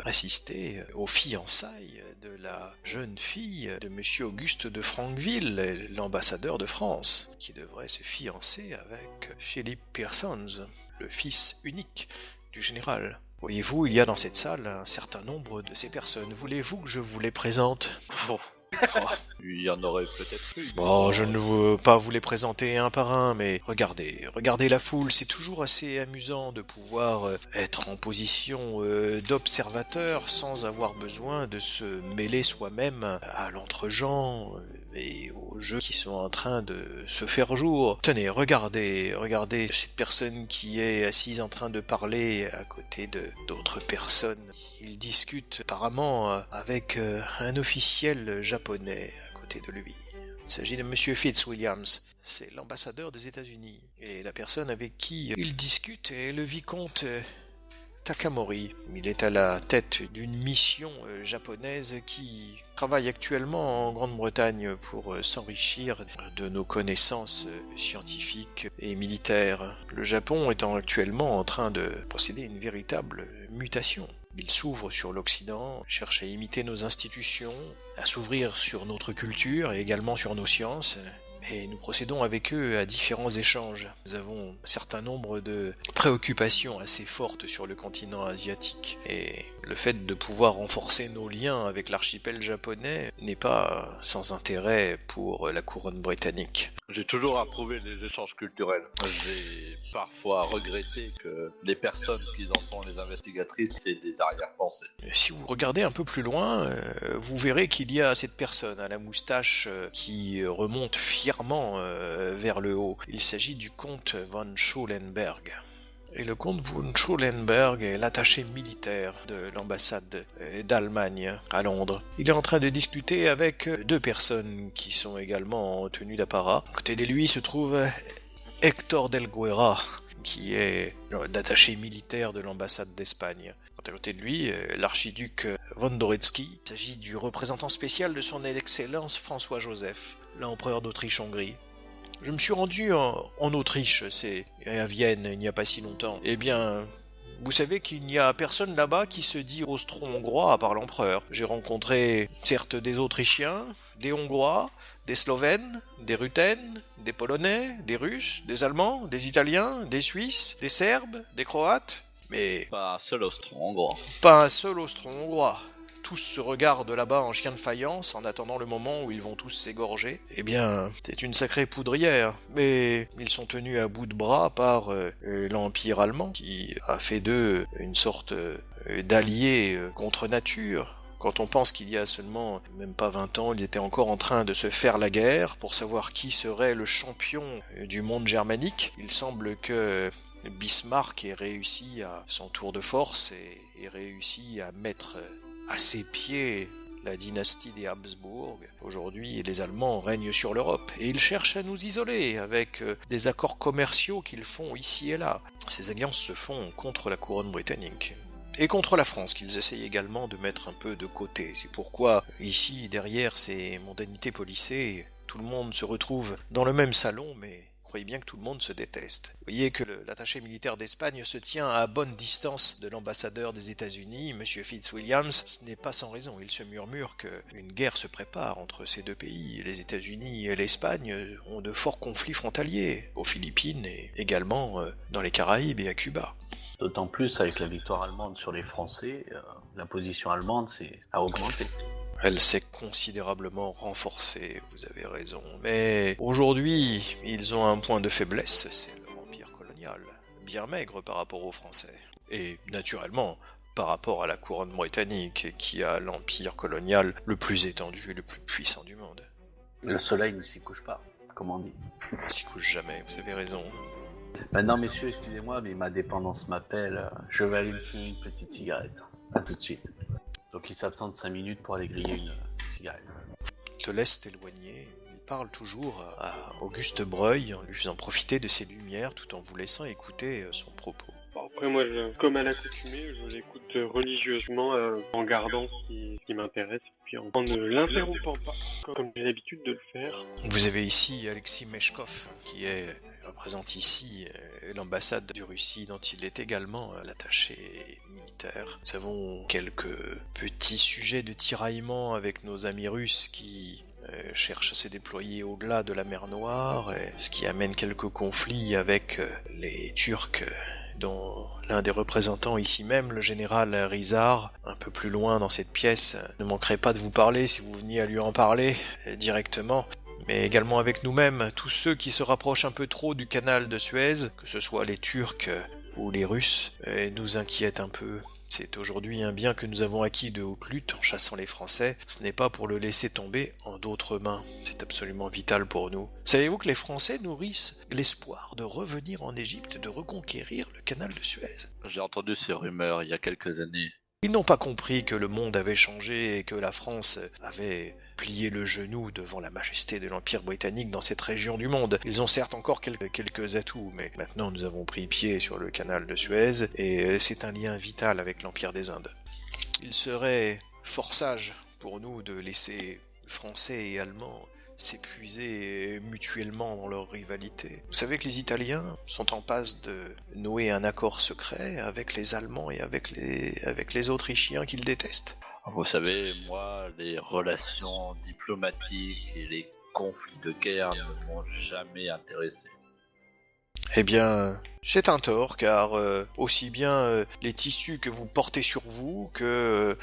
assister aux fiançailles de la jeune fille de Monsieur Auguste de Frankville, l'ambassadeur de France, qui devrait se fiancer avec Philip Pearsons, le fils unique du général. Voyez-vous, il y a dans cette salle un certain nombre de ces personnes. Voulez-vous que je vous les présente? Bon. Oh. Il y en aurait peut-être eu. Bon, je ne veux pas vous les présenter un par un, mais regardez la foule, c'est toujours assez amusant de pouvoir être en position d'observateur sans avoir besoin de se mêler soi-même à l'entre-gens et aux jeux qui sont en train de se faire jour. Tenez, regardez cette personne qui est assise en train de parler à côté d'autres personnes. Il discute apparemment avec un officiel japonais à côté de lui. Il s'agit de Monsieur Fitzwilliams, c'est l'ambassadeur des États-Unis. Et la personne avec qui il discute est le vicomte Takamori. Il est à la tête d'une mission japonaise qui travaille actuellement en Grande-Bretagne pour s'enrichir de nos connaissances scientifiques et militaires. Le Japon étant actuellement en train de procéder à une véritable mutation. Il s'ouvre sur l'Occident, cherche à imiter nos institutions, à s'ouvrir sur notre culture et également sur nos sciences. Et nous procédons avec eux à différents échanges. Nous avons un certain nombre de préoccupations assez fortes sur le continent asiatique. Et le fait de pouvoir renforcer nos liens avec l'archipel japonais n'est pas sans intérêt pour la couronne britannique. J'ai toujours approuvé les échanges culturels. J'ai parfois regretté que les personnes qui en sont les investigatrices, c'est des arrière-pensées. Si vous regardez un peu plus loin, vous verrez qu'il y a cette personne à la moustache qui remonte fièrement vers le haut. Il s'agit du comte von Schulenberg. Et le comte von Schulenberg est l'attaché militaire de l'ambassade d'Allemagne à Londres. Il est en train de discuter avec deux personnes qui sont également en tenue d'apparat. À côté de lui se trouve Hector del Guerra, qui est l'attaché militaire de l'ambassade d'Espagne. À côté de lui, l'archiduc von Doretsky. Il s'agit du représentant spécial de son Excellence François-Joseph, l'empereur d'Autriche-Hongrie. Je me suis rendu en Autriche, c'est à Vienne, il n'y a pas si longtemps. Eh bien, vous savez qu'il n'y a personne là-bas qui se dit austro-hongrois à part l'empereur. J'ai rencontré, certes, des Autrichiens, des Hongrois, des Slovènes, des Ruthènes, des Polonais, des Russes, des Allemands, des Italiens, des Suisses, des Serbes, des Croates, mais Pas un seul austro-hongrois. pas un seul austro-hongrois. Tous se regardent là-bas en chien de faïence en attendant le moment où ils vont tous s'égorger. Eh bien, c'est une sacrée poudrière. Mais ils sont tenus à bout de bras par l'Empire allemand qui a fait d'eux une sorte d'allié contre nature. Quand on pense qu'il y a seulement même pas 20 ans, ils étaient encore en train de se faire la guerre pour savoir qui serait le champion du monde germanique. Il semble que Bismarck ait réussi à son tour de force et réussi à mettre à ses pieds la dynastie des Habsbourg. Aujourd'hui, les Allemands règnent sur l'Europe et ils cherchent à nous isoler avec des accords commerciaux qu'ils font ici et là. Ces alliances se font contre la couronne britannique. Et contre la France, qu'ils essayent également de mettre un peu de côté. C'est pourquoi, ici, derrière ces mondanités policées, tout le monde se retrouve dans le même salon, mais croyez bien que tout le monde se déteste. Vous voyez que l'attaché militaire d'Espagne se tient à bonne distance de l'ambassadeur des États-Unis, M. Fitzwilliams. Ce n'est pas sans raison, il se murmure qu'une guerre se prépare entre ces deux pays. Les États-Unis et l'Espagne ont de forts conflits frontaliers, aux Philippines et également dans les Caraïbes et à Cuba. D'autant plus avec la victoire allemande sur les Français, la position allemande a augmenté. Elle s'est considérablement renforcée, vous avez raison. Mais aujourd'hui, ils ont un point de faiblesse, c'est leur empire colonial. Bien maigre par rapport aux Français. Et naturellement, par rapport à la couronne britannique, qui a l'empire colonial le plus étendu et le plus puissant du monde. Le soleil ne s'y couche pas, comme on dit. Il s'y couche jamais, vous avez raison. Non messieurs, excusez-moi, mais ma dépendance m'appelle. Je vais aller me fumer une petite cigarette. A tout de suite. Donc il s'absente 5 minutes pour aller griller une cigarette. Il te laisse t'éloigner. Il parle toujours à Auguste Breuil en lui faisant profiter de ses lumières tout en vous laissant écouter son propos. Bon, après moi, comme à l'accoutumée, je l'écoute religieusement en gardant ce qui m'intéresse, puis en ne l'interrompant pas, comme j'ai l'habitude de le faire. Vous avez ici Alexis Meshkov, qui représente ici l'ambassade de Russie, dont il est également l'attaché militaire. Nous avons quelques petits sujets de tiraillement avec nos amis russes qui cherchent à se déployer au-delà de la mer Noire, ce qui amène quelques conflits avec les Turcs dont l'un des représentants ici même, le général Rizard, un peu plus loin dans cette pièce, ne manquerait pas de vous parler si vous veniez à lui en parler directement. Mais également avec nous-mêmes, tous ceux qui se rapprochent un peu trop du canal de Suez, que ce soit les Turcs ou les Russes, nous inquiètent un peu. C'est aujourd'hui un bien que nous avons acquis de haute lutte en chassant les Français. Ce n'est pas pour le laisser tomber en d'autres mains. C'est absolument vital pour nous. Savez-vous que les Français nourrissent l'espoir de revenir en Égypte, de reconquérir le canal de Suez? J'ai entendu ces rumeurs il y a quelques années. Ils n'ont pas compris que le monde avait changé et que la France avait plié le genou devant la majesté de l'Empire britannique dans cette région du monde. Ils ont certes encore quelques atouts, mais maintenant nous avons pris pied sur le canal de Suez et c'est un lien vital avec l'Empire des Indes. Il serait fort sage pour nous de laisser Français et Allemands s'épuiser mutuellement dans leur rivalité. Vous savez que les Italiens sont en passe de nouer un accord secret avec les Allemands et avec les Autrichiens qu'ils détestent. Vous savez, moi, les relations diplomatiques et les conflits de guerre ne m'ont jamais intéressé. Eh bien, c'est un tort, car aussi bien les tissus que vous portez sur vous que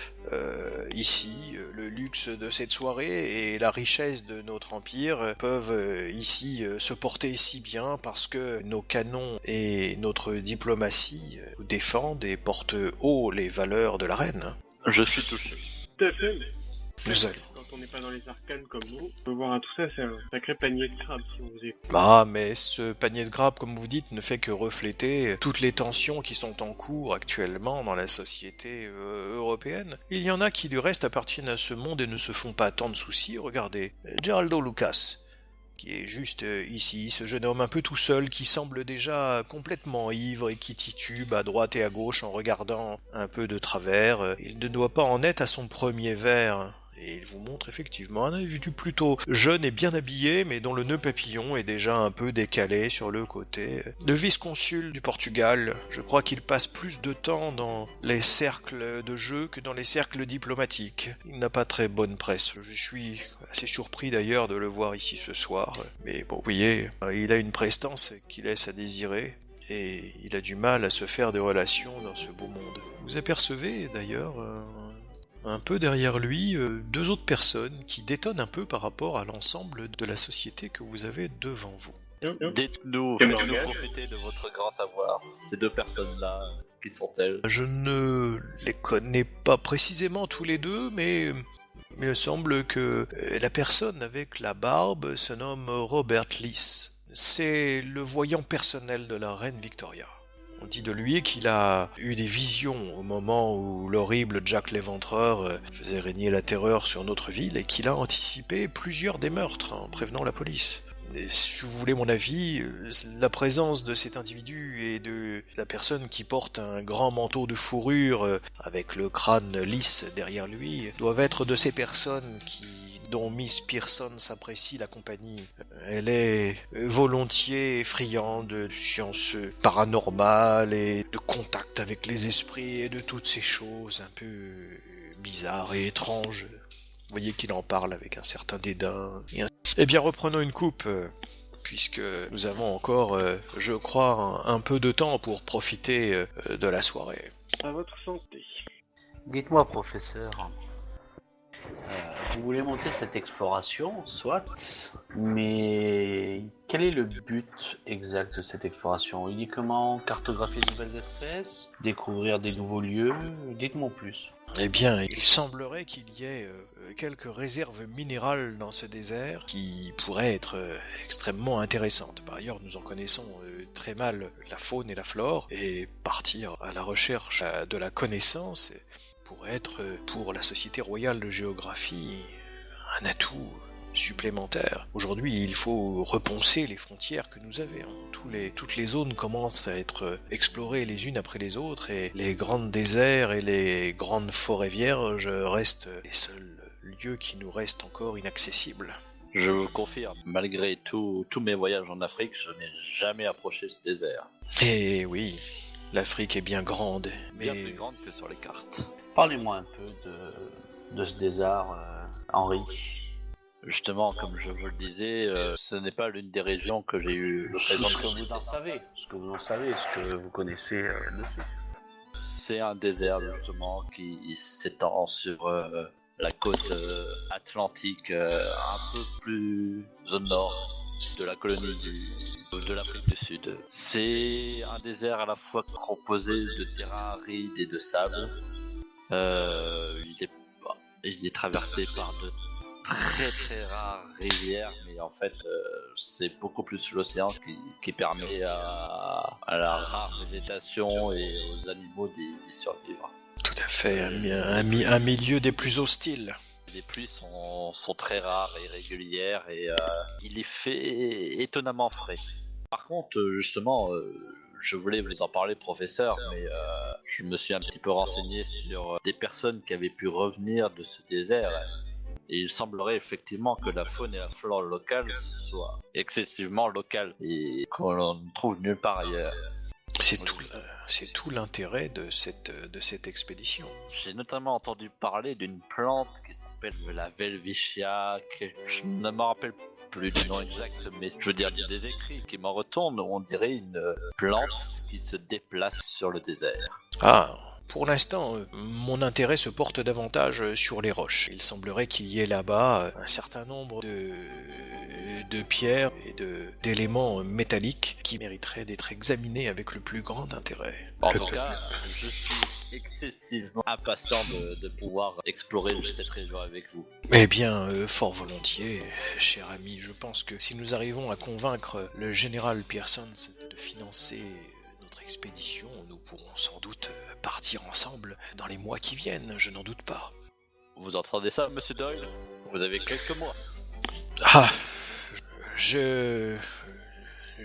ici, le luxe de cette soirée et la richesse de notre empire peuvent ici se porter si bien parce que nos canons et notre diplomatie défendent et portent haut les valeurs de la reine. Je suis touché. Tout à fait, mais Nous allons. quand on n'est pas dans les arcanes comme vous, on peut voir à tout ça, c'est un sacré panier de crabes si on vous écoute. Ah, mais ce panier de grappes, comme vous dites, ne fait que refléter toutes les tensions qui sont en cours actuellement dans la société européenne. Il y en a qui, du reste, appartiennent à ce monde et ne se font pas tant de soucis. Regardez, Geraldo Lucas, qui est juste ici, ce jeune homme un peu tout seul, qui semble déjà complètement ivre et qui titube à droite et à gauche en regardant un peu de travers. Il ne doit pas en être à son premier verre. Et il vous montre effectivement un individu plutôt jeune et bien habillé, mais dont le nœud papillon est déjà un peu décalé sur le côté. Le vice-consul du Portugal, je crois qu'il passe plus de temps dans les cercles de jeu que dans les cercles diplomatiques. Il n'a pas très bonne presse. Je suis assez surpris d'ailleurs de le voir ici ce soir. Mais bon, vous voyez, il a une prestance qui laisse à désirer. Et il a du mal à se faire des relations dans ce beau monde. Vous apercevez d'ailleurs un peu derrière lui, deux autres personnes qui détonnent un peu par rapport à l'ensemble de la société que vous avez devant vous. Dites-nous, Quel faites-nous langage. profiter de votre grand savoir. Ces deux personnes-là, qui sont-elles? Je ne les connais pas précisément tous les deux, mais il me semble que la personne avec la barbe se nomme Robert Lees. C'est le voyant personnel de la reine Victoria. On dit de lui qu'il a eu des visions au moment où l'horrible Jack l'Éventreur faisait régner la terreur sur notre ville et qu'il a anticipé plusieurs des meurtres en prévenant la police. Et si vous voulez mon avis, la présence de cet individu et de la personne qui porte un grand manteau de fourrure avec le crâne lisse derrière lui doivent être de ces personnes dont Miss Pearson s'apprécie la compagnie. Elle est volontiers friande de sciences paranormales et de contact avec les esprits et de toutes ces choses un peu bizarres et étranges. Vous voyez qu'il en parle avec un certain dédain. Eh bien, reprenons une coupe, puisque nous avons encore, je crois, un peu de temps pour profiter de la soirée. À votre santé. Dites-moi, professeur, vous voulez monter cette exploration, soit, mais quel est le but exact de cette exploration? Uniquement cartographier de nouvelles espèces, découvrir des nouveaux lieux? Dites-moi plus. Eh bien, il semblerait qu'il y ait quelques réserves minérales dans ce désert qui pourraient être extrêmement intéressantes. Par ailleurs, nous en connaissons très mal la faune et la flore, et partir à la recherche de la connaissance pourrait être pour la Société royale de géographie un atout supplémentaire. Aujourd'hui, il faut reponcer les frontières que nous avons. Toutes les zones commencent à être explorées les unes après les autres et les grands déserts et les grandes forêts vierges restent les seuls lieux qui nous restent encore inaccessibles. Je vous confirme, malgré tous mes voyages en Afrique, je n'ai jamais approché ce désert. Et oui, l'Afrique est bien grande, Bien mais plus grande que sur les cartes. Parlez-moi un peu de ce désert, Henri. Justement, comme je vous le disais, ce n'est pas l'une des régions que j'ai eu l'occasion Ce de que vous en savez, ce que vous connaissez dessus. C'est un désert justement qui s'étend sur la côte atlantique, un peu plus au nord de la colonie de l'Afrique du Sud. C'est un désert à la fois composé de terrains arides et de sable. Il est traversé par de très très rares rivières, mais en fait c'est beaucoup plus l'océan qui permet à la rare végétation et aux animaux d'y survivre. Tout à fait, un milieu des plus hostiles. Les pluies sont très rares et régulières et il est fait étonnamment frais. Par contre, justement, je voulais vous en parler, professeur, mais je me suis un petit peu renseigné sur des personnes qui avaient pu revenir de ce désert. Et il semblerait effectivement que la faune et la flore locale soient excessivement locales et qu'on ne trouve nulle part ailleurs. C'est tout l'intérêt de cette expédition. J'ai notamment entendu parler d'une plante qui s'appelle la Velvichia, je ne me rappelle plus du nom exact, mais je veux dire, il y a des écrits qui m'en retournent où on dirait une plante qui se déplace sur le désert. Ah, pour l'instant, mon intérêt se porte davantage sur les roches. Il semblerait qu'il y ait là-bas un certain nombre de pierres et d'éléments métalliques qui mériteraient d'être examinés avec le plus grand intérêt. En tout cas, je suis excessivement impatient de pouvoir explorer cette région avec vous. Eh bien, fort volontiers, cher ami. Je pense que si nous arrivons à convaincre le général Pearson de financer notre expédition, nous pourrons sans doute partir ensemble dans les mois qui viennent, je n'en doute pas. Vous entendez ça, monsieur Doyle? Vous avez quelques mois. Ah,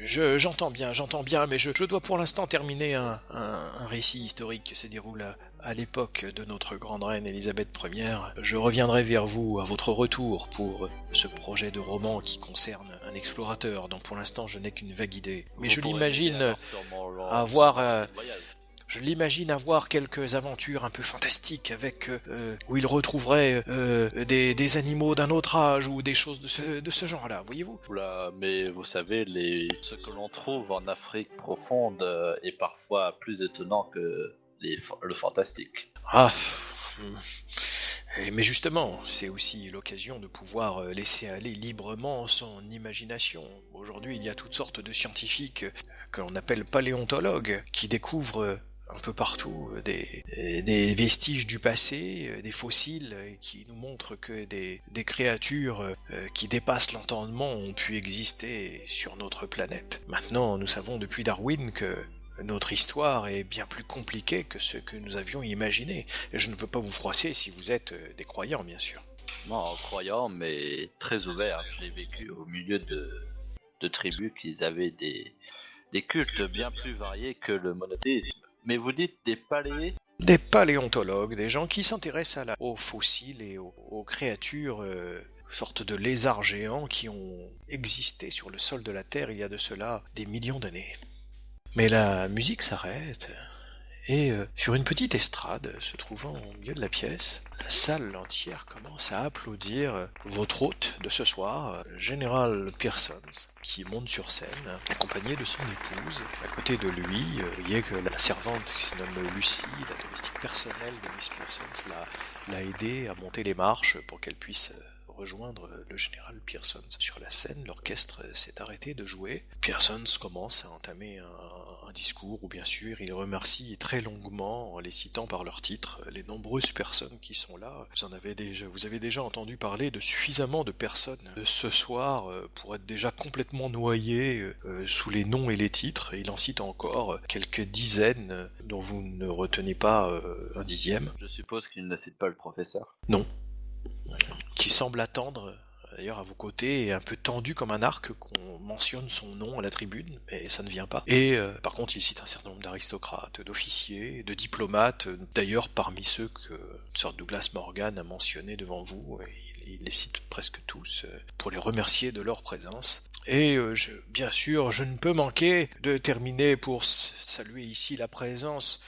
j'entends bien, mais je dois pour l'instant terminer un récit historique qui se déroule à l'époque de notre grande reine Élisabeth Ier. Je reviendrai vers vous à votre retour pour ce projet de roman qui concerne un explorateur dont pour l'instant je n'ai qu'une vague idée. Mais je l'imagine avoir quelques aventures un peu fantastiques avec où il retrouverait des animaux d'un autre âge ou des choses de ce genre-là, voyez-vous. Oula, mais vous savez, ce que l'on trouve en Afrique profonde est parfois plus étonnant que le fantastique. Ah, mais justement, c'est aussi l'occasion de pouvoir laisser aller librement son imagination. Aujourd'hui, il y a toutes sortes de scientifiques que l'on appelle paléontologues qui découvrent un peu partout des vestiges du passé, des fossiles qui nous montrent que des créatures qui dépassent l'entendement ont pu exister sur notre planète. Maintenant, nous savons depuis Darwin que notre histoire est bien plus compliquée que ce que nous avions imaginé. Et je ne veux pas vous froisser si vous êtes des croyants, bien sûr. Non, croyant, mais très ouvert. J'ai vécu au milieu de tribus qui avaient des cultes bien plus variés que le monothéisme. Mais vous dites des Des paléontologues, des gens qui s'intéressent aux fossiles et aux créatures, sortes de lézards géants qui ont existé sur le sol de la Terre il y a de cela des millions d'années. Mais la musique s'arrête, et sur une petite estrade se trouvant au milieu de la pièce, la salle entière commence à applaudir votre hôte de ce soir, Général Pearson, qui monte sur scène, accompagné de son épouse. À côté de lui, vous voyez que la servante qui se nomme Lucie, la domestique personnelle de Miss Pearson, l'a aidé à monter les marches pour qu'elle puisse rejoindre le général Pearson sur la scène. L'orchestre s'est arrêté de jouer. Pearson commence à entamer un discours où bien sûr il remercie très longuement, en les citant par leur titre, les nombreuses personnes qui sont là. Vous avez déjà entendu parler de suffisamment de personnes ce soir pour être déjà complètement noyés sous les noms et les titres. Et il en cite encore quelques dizaines dont vous ne retenez pas un dixième. Je suppose qu'il ne cite pas le professeur. Non. Qui semble attendre, d'ailleurs à vos côtés, et un peu tendu comme un arc qu'on mentionne son nom à la tribune, mais ça ne vient pas. Et par contre, il cite un certain nombre d'aristocrates, d'officiers, de diplomates, d'ailleurs parmi ceux que Sir Douglas Morgan a mentionné devant vous, il les cite presque tous pour les remercier de leur présence. Et bien sûr, je ne peux manquer de terminer pour saluer ici la présence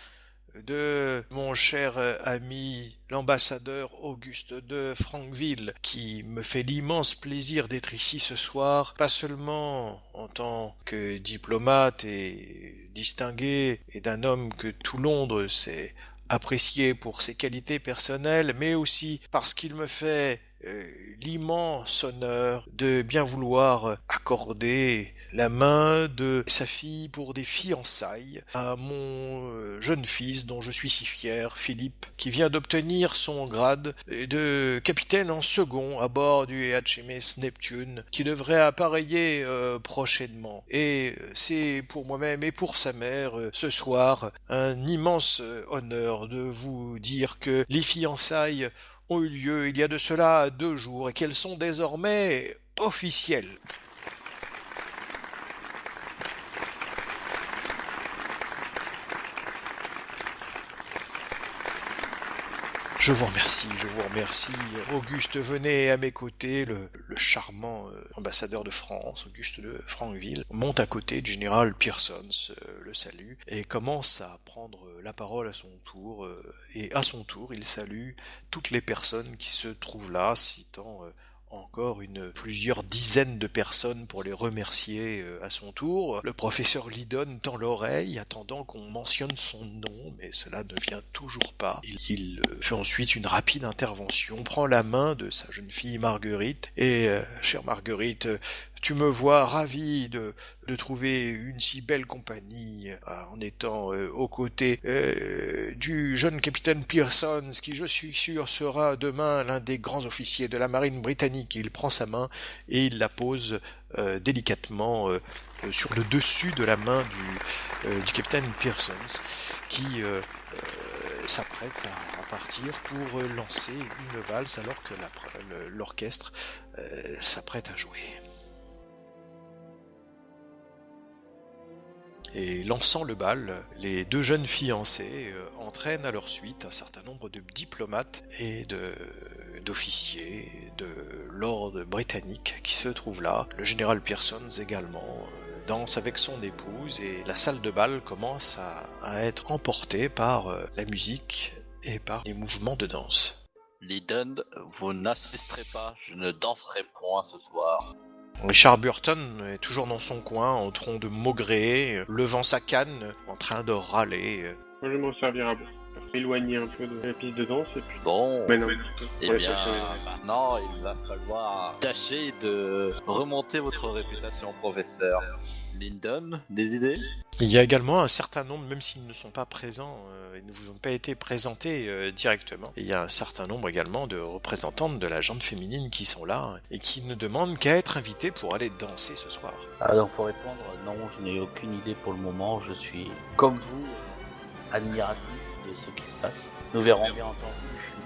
de mon cher ami l'ambassadeur Auguste de Francville, qui me fait l'immense plaisir d'être ici ce soir, pas seulement en tant que diplomate et distingué, et d'un homme que tout Londres sait apprécié pour ses qualités personnelles, mais aussi parce qu'il me fait l'immense honneur de bien vouloir accorder la main de sa fille pour des fiançailles à mon jeune fils dont je suis si fier, Philippe, qui vient d'obtenir son grade de capitaine en second à bord du HMS Neptune, qui devrait appareiller prochainement. Et c'est pour moi-même et pour sa mère ce soir un immense honneur de vous dire que les fiançailles ont eu lieu il y a de cela 2 jours et qu'elles sont désormais officielles. Je vous remercie. Auguste, venez à mes côtés, le charmant ambassadeur de France, Auguste de Francville, monte à côté du général Pearson, le salue, et commence à prendre la parole à son tour, et à son tour, il salue toutes les personnes qui se trouvent là, citant encore plusieurs dizaines de personnes pour les remercier à son tour. Le professeur Lydon tend l'oreille, attendant qu'on mentionne son nom, mais cela ne vient toujours pas. Il fait ensuite une rapide intervention, prend la main de sa jeune fille Marguerite, et chère Marguerite, tu me vois ravi de trouver une si belle compagnie en étant aux côtés du jeune capitaine Pearson, qui je suis sûr sera demain l'un des grands officiers de la marine britannique. Il prend sa main et il la pose délicatement sur le dessus de la main du capitaine Pearson, qui s'apprête à partir pour lancer une valse alors que l'orchestre s'apprête à jouer. Et lançant le bal, les 2 jeunes fiancés entraînent à leur suite un certain nombre de diplomates et d'officiers, de lords britanniques qui se trouvent là. Le général Pearson également danse avec son épouse et la salle de bal commence à être emportée par la musique et par les mouvements de danse. Lydon, vous n'assisterez pas, je ne danserai point ce soir. Richard Burton est toujours dans son coin, en train de maugréer, levant sa canne, en train de râler. Moi, je vais m'en servir pour m'éloigner un peu de la piste de danse et puis... Bon, eh bien, maintenant, il va falloir tâcher de remonter votre réputation, professeur. Lydon, des idées ? Il y a également un certain nombre, même s'ils ne sont pas présents, ils ne vous ont pas été présentés directement, il y a un certain nombre également de représentantes de la gente féminine qui sont là et qui ne demandent qu'à être invitées pour aller danser ce soir. Alors pour répondre, non, je n'ai aucune idée pour le moment, je suis comme vous, admiratif de ce qui se passe. Nous verrons bien entendu,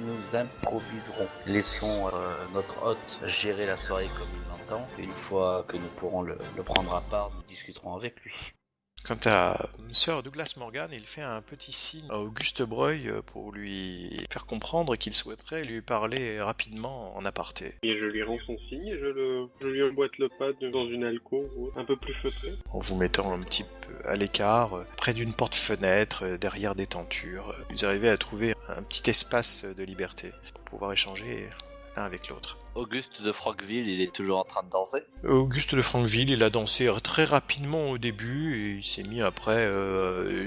nous improviserons. Laissons notre hôte gérer la soirée comme il l'entend. Une fois que nous pourrons le prendre à part, nous discuterons avec lui. Quant à Sir Douglas Morgan, il fait un petit signe à Auguste Breuil pour lui faire comprendre qu'il souhaiterait lui parler rapidement en aparté. Et je lui rends son signe et je lui emboîte le pas dans une alcôve un peu plus feutrée. En vous mettant un petit peu à l'écart, près d'une porte-fenêtre, derrière des tentures, vous arrivez à trouver un petit espace de liberté pour pouvoir échanger l'un avec l'autre. Auguste de Francville, il est toujours en train de danser ? Auguste de Francville, il a dansé très rapidement au début et il s'est mis après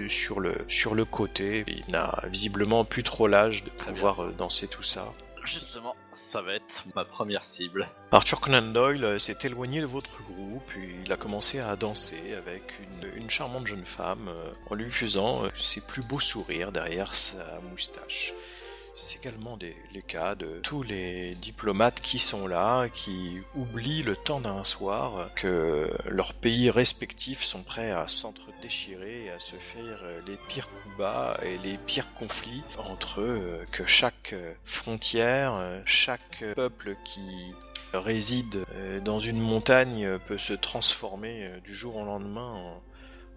sur le côté. Il n'a visiblement plus trop l'âge de pouvoir danser tout ça. Justement, ça va être ma première cible. Arthur Conan Doyle s'est éloigné de votre groupe et il a commencé à danser avec une charmante jeune femme en lui faisant ses plus beaux sourires derrière sa moustache. C'est également le cas de tous les diplomates qui sont là, qui oublient le temps d'un soir que leurs pays respectifs sont prêts à s'entre-déchirer et à se faire les pires coups bas et les pires conflits entre eux, que chaque frontière, chaque peuple qui réside dans une montagne peut se transformer du jour au lendemain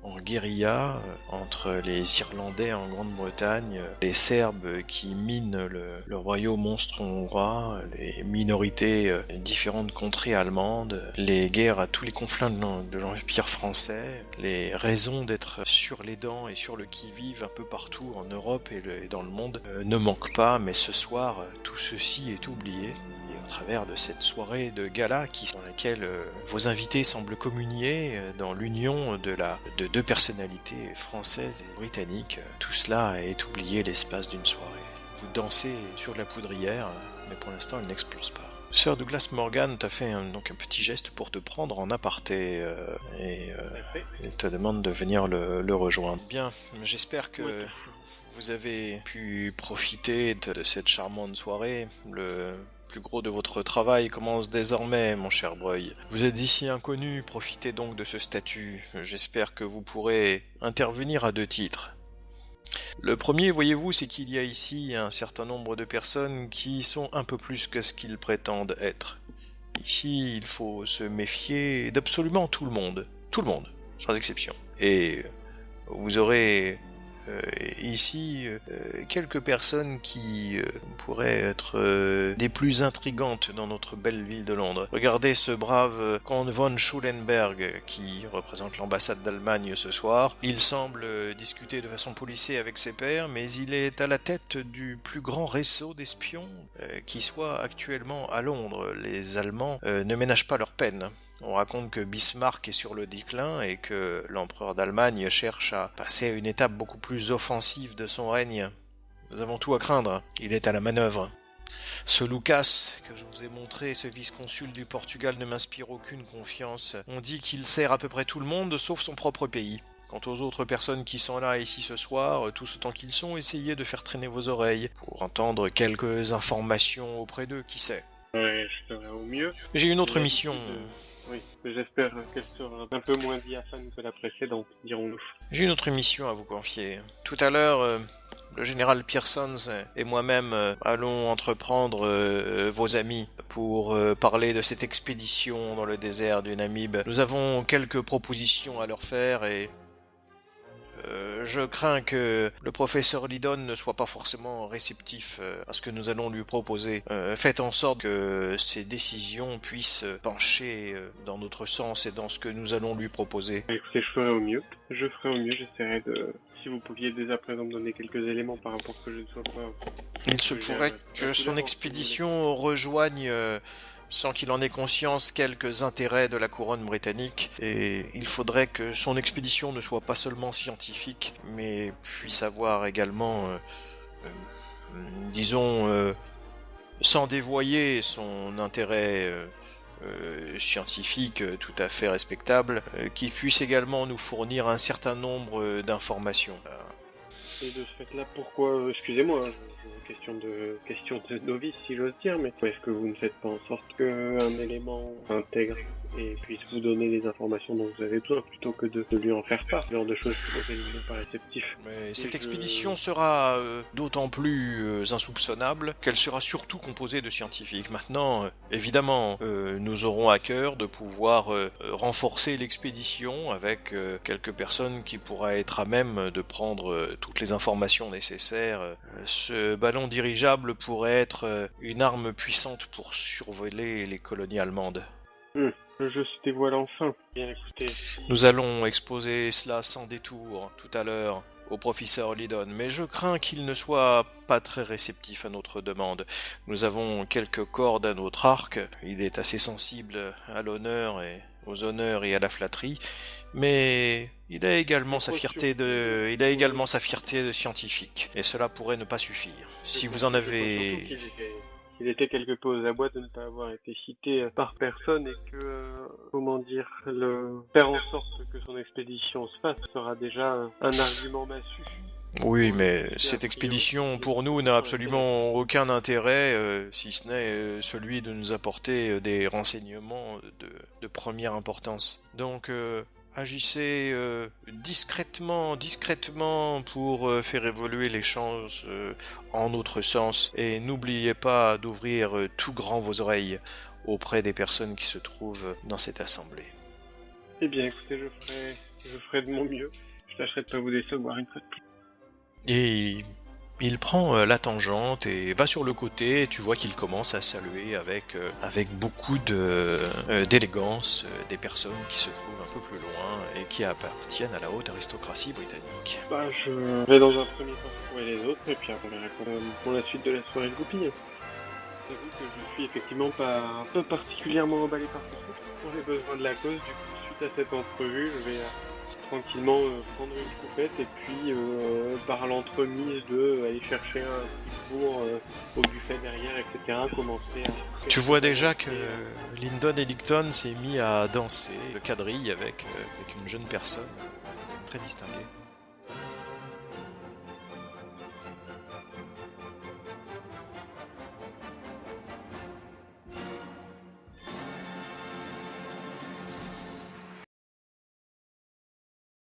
en guérilla entre les Irlandais en Grande-Bretagne, les Serbes qui minent le royaume monstre-hongrois, les minorités différentes contrées allemandes, les guerres à tous les conflits de l'Empire français, les raisons d'être sur les dents et sur le qui-vive un peu partout en Europe et dans le monde ne manquent pas, mais ce soir, tout ceci est oublié. À travers de cette soirée de gala dans laquelle vos invités semblent communier dans l'union de deux personnalités françaises et britanniques. Tout cela est oublié l'espace d'une soirée. Vous dansez sur la poudrière, mais pour l'instant elle n'explose pas. Sir Douglas Morgan t'a fait un petit geste pour te prendre en aparté et il te demande de venir le rejoindre. Bien, j'espère que vous avez pu profiter de cette charmante soirée. Le plus gros de votre travail commence désormais, mon cher Breuil. Vous êtes ici inconnu, profitez donc de ce statut. J'espère que vous pourrez intervenir à 2 titres. Le premier, voyez-vous, c'est qu'il y a ici un certain nombre de personnes qui sont un peu plus que ce qu'ils prétendent être. Ici, il faut se méfier d'absolument tout le monde, sans exception. Et vous aurez ici quelques personnes qui pourraient être des plus intrigantes dans notre belle ville de Londres. Regardez ce brave comte von Schulenberg qui représente l'ambassade d'Allemagne ce soir. Il semble discuter de façon policée avec ses pairs, mais il est à la tête du plus grand réseau d'espions qui soit actuellement à Londres. Les Allemands ne ménagent pas leur peine. On raconte que Bismarck est sur le déclin et que l'empereur d'Allemagne cherche à passer à une étape beaucoup plus offensive de son règne. Nous avons tout à craindre, il est à la manœuvre. Ce Lucas, que je vous ai montré, ce vice-consul du Portugal, ne m'inspire aucune confiance. On dit qu'il sert à peu près tout le monde, sauf son propre pays. Quant aux autres personnes qui sont là ici ce soir, tous autant qu'ils sont, essayez de faire traîner vos oreilles pour entendre quelques informations auprès d'eux, qui sait. Ouais, je ferai au mieux. J'ai une autre mission. Oui, mais j'espère qu'elle sera un peu moins diaphane que la précédente, dirons-nous. J'ai une autre mission à vous confier. Tout à l'heure, le général Pearsons et moi-même allons entreprendre vos amis pour parler de cette expédition dans le désert du Namib. Nous avons quelques propositions à leur faire et je crains que le professeur Lydon ne soit pas forcément réceptif à ce que nous allons lui proposer. Faites en sorte que ses décisions puissent pencher dans notre sens et dans ce que nous allons lui proposer. Écoutez, je ferai au mieux. J'essaierai de... Si vous pouviez dès à présent me donner quelques éléments par rapport que je ne sois pas... Il se pourrait que son expédition rejoigne... sans qu'il en ait conscience quelques intérêts de la couronne britannique, et il faudrait que son expédition ne soit pas seulement scientifique, mais puisse avoir également, sans dévoyer son intérêt scientifique tout à fait respectable, qui puisse également nous fournir un certain nombre d'informations. Et de ce fait-là, pourquoi, excusez-moi, question de novice si j'ose dire, mais est-ce que vous ne faites pas en sorte qu'un élément intègre et puisse vous donner les informations dont vous avez besoin plutôt que de lui en faire part, ce genre de choses auxquelles il n'est pas réceptif. Mais cette expédition sera d'autant plus insoupçonnable qu'elle sera surtout composée de scientifiques. Maintenant, évidemment, nous aurons à cœur de pouvoir renforcer l'expédition avec quelques personnes qui pourraient être à même de prendre toutes les informations nécessaires. Ce ballon dirigeable pourrait être une arme puissante pour survoler les colonies allemandes. Le jeu se dévoile enfin. Bien écoutez. Nous allons exposer cela sans détour tout à l'heure au professeur Lydon, mais je crains qu'il ne soit pas très réceptif à notre demande. Nous avons quelques cordes à notre arc, il est assez sensible à l'honneur et aux honneurs et à la flatterie, mais il a également sa fierté de scientifique, et cela pourrait ne pas suffire. Si vous en avez... Il était quelque peu aux abois de ne pas avoir été cité par personne et que, faire en sorte que son expédition se fasse sera déjà un argument massu. Oui, mais cette expédition pour nous n'a absolument aucun intérêt, si ce n'est celui de nous apporter des renseignements de première importance. Donc... agissez discrètement pour faire évoluer les choses en notre sens et n'oubliez pas d'ouvrir tout grand vos oreilles auprès des personnes qui se trouvent dans cette assemblée. Eh bien, écoutez, je Je ferai de mon mieux. Je tâcherai de pas vous décevoir une fois de plus. Et il prend la tangente et va sur le côté, et tu vois qu'il commence à saluer avec beaucoup d'élégance des personnes qui se trouvent un peu plus loin et qui appartiennent à la haute aristocratie britannique. Bah, je vais dans un premier temps trouver les autres, et puis après, on verra pour la suite de la soirée de goupille. J'avoue que je suis effectivement pas particulièrement emballé par ce truc. Pour les besoins de la cause, du coup, suite à cette entrevue, je vais tranquillement prendre une coupette et puis par l'entremise aller chercher un petit four au buffet derrière, etc. commencer à... Tu vois déjà que Lyndon Ellington s'est mis à danser le quadrille avec une jeune personne très distinguée.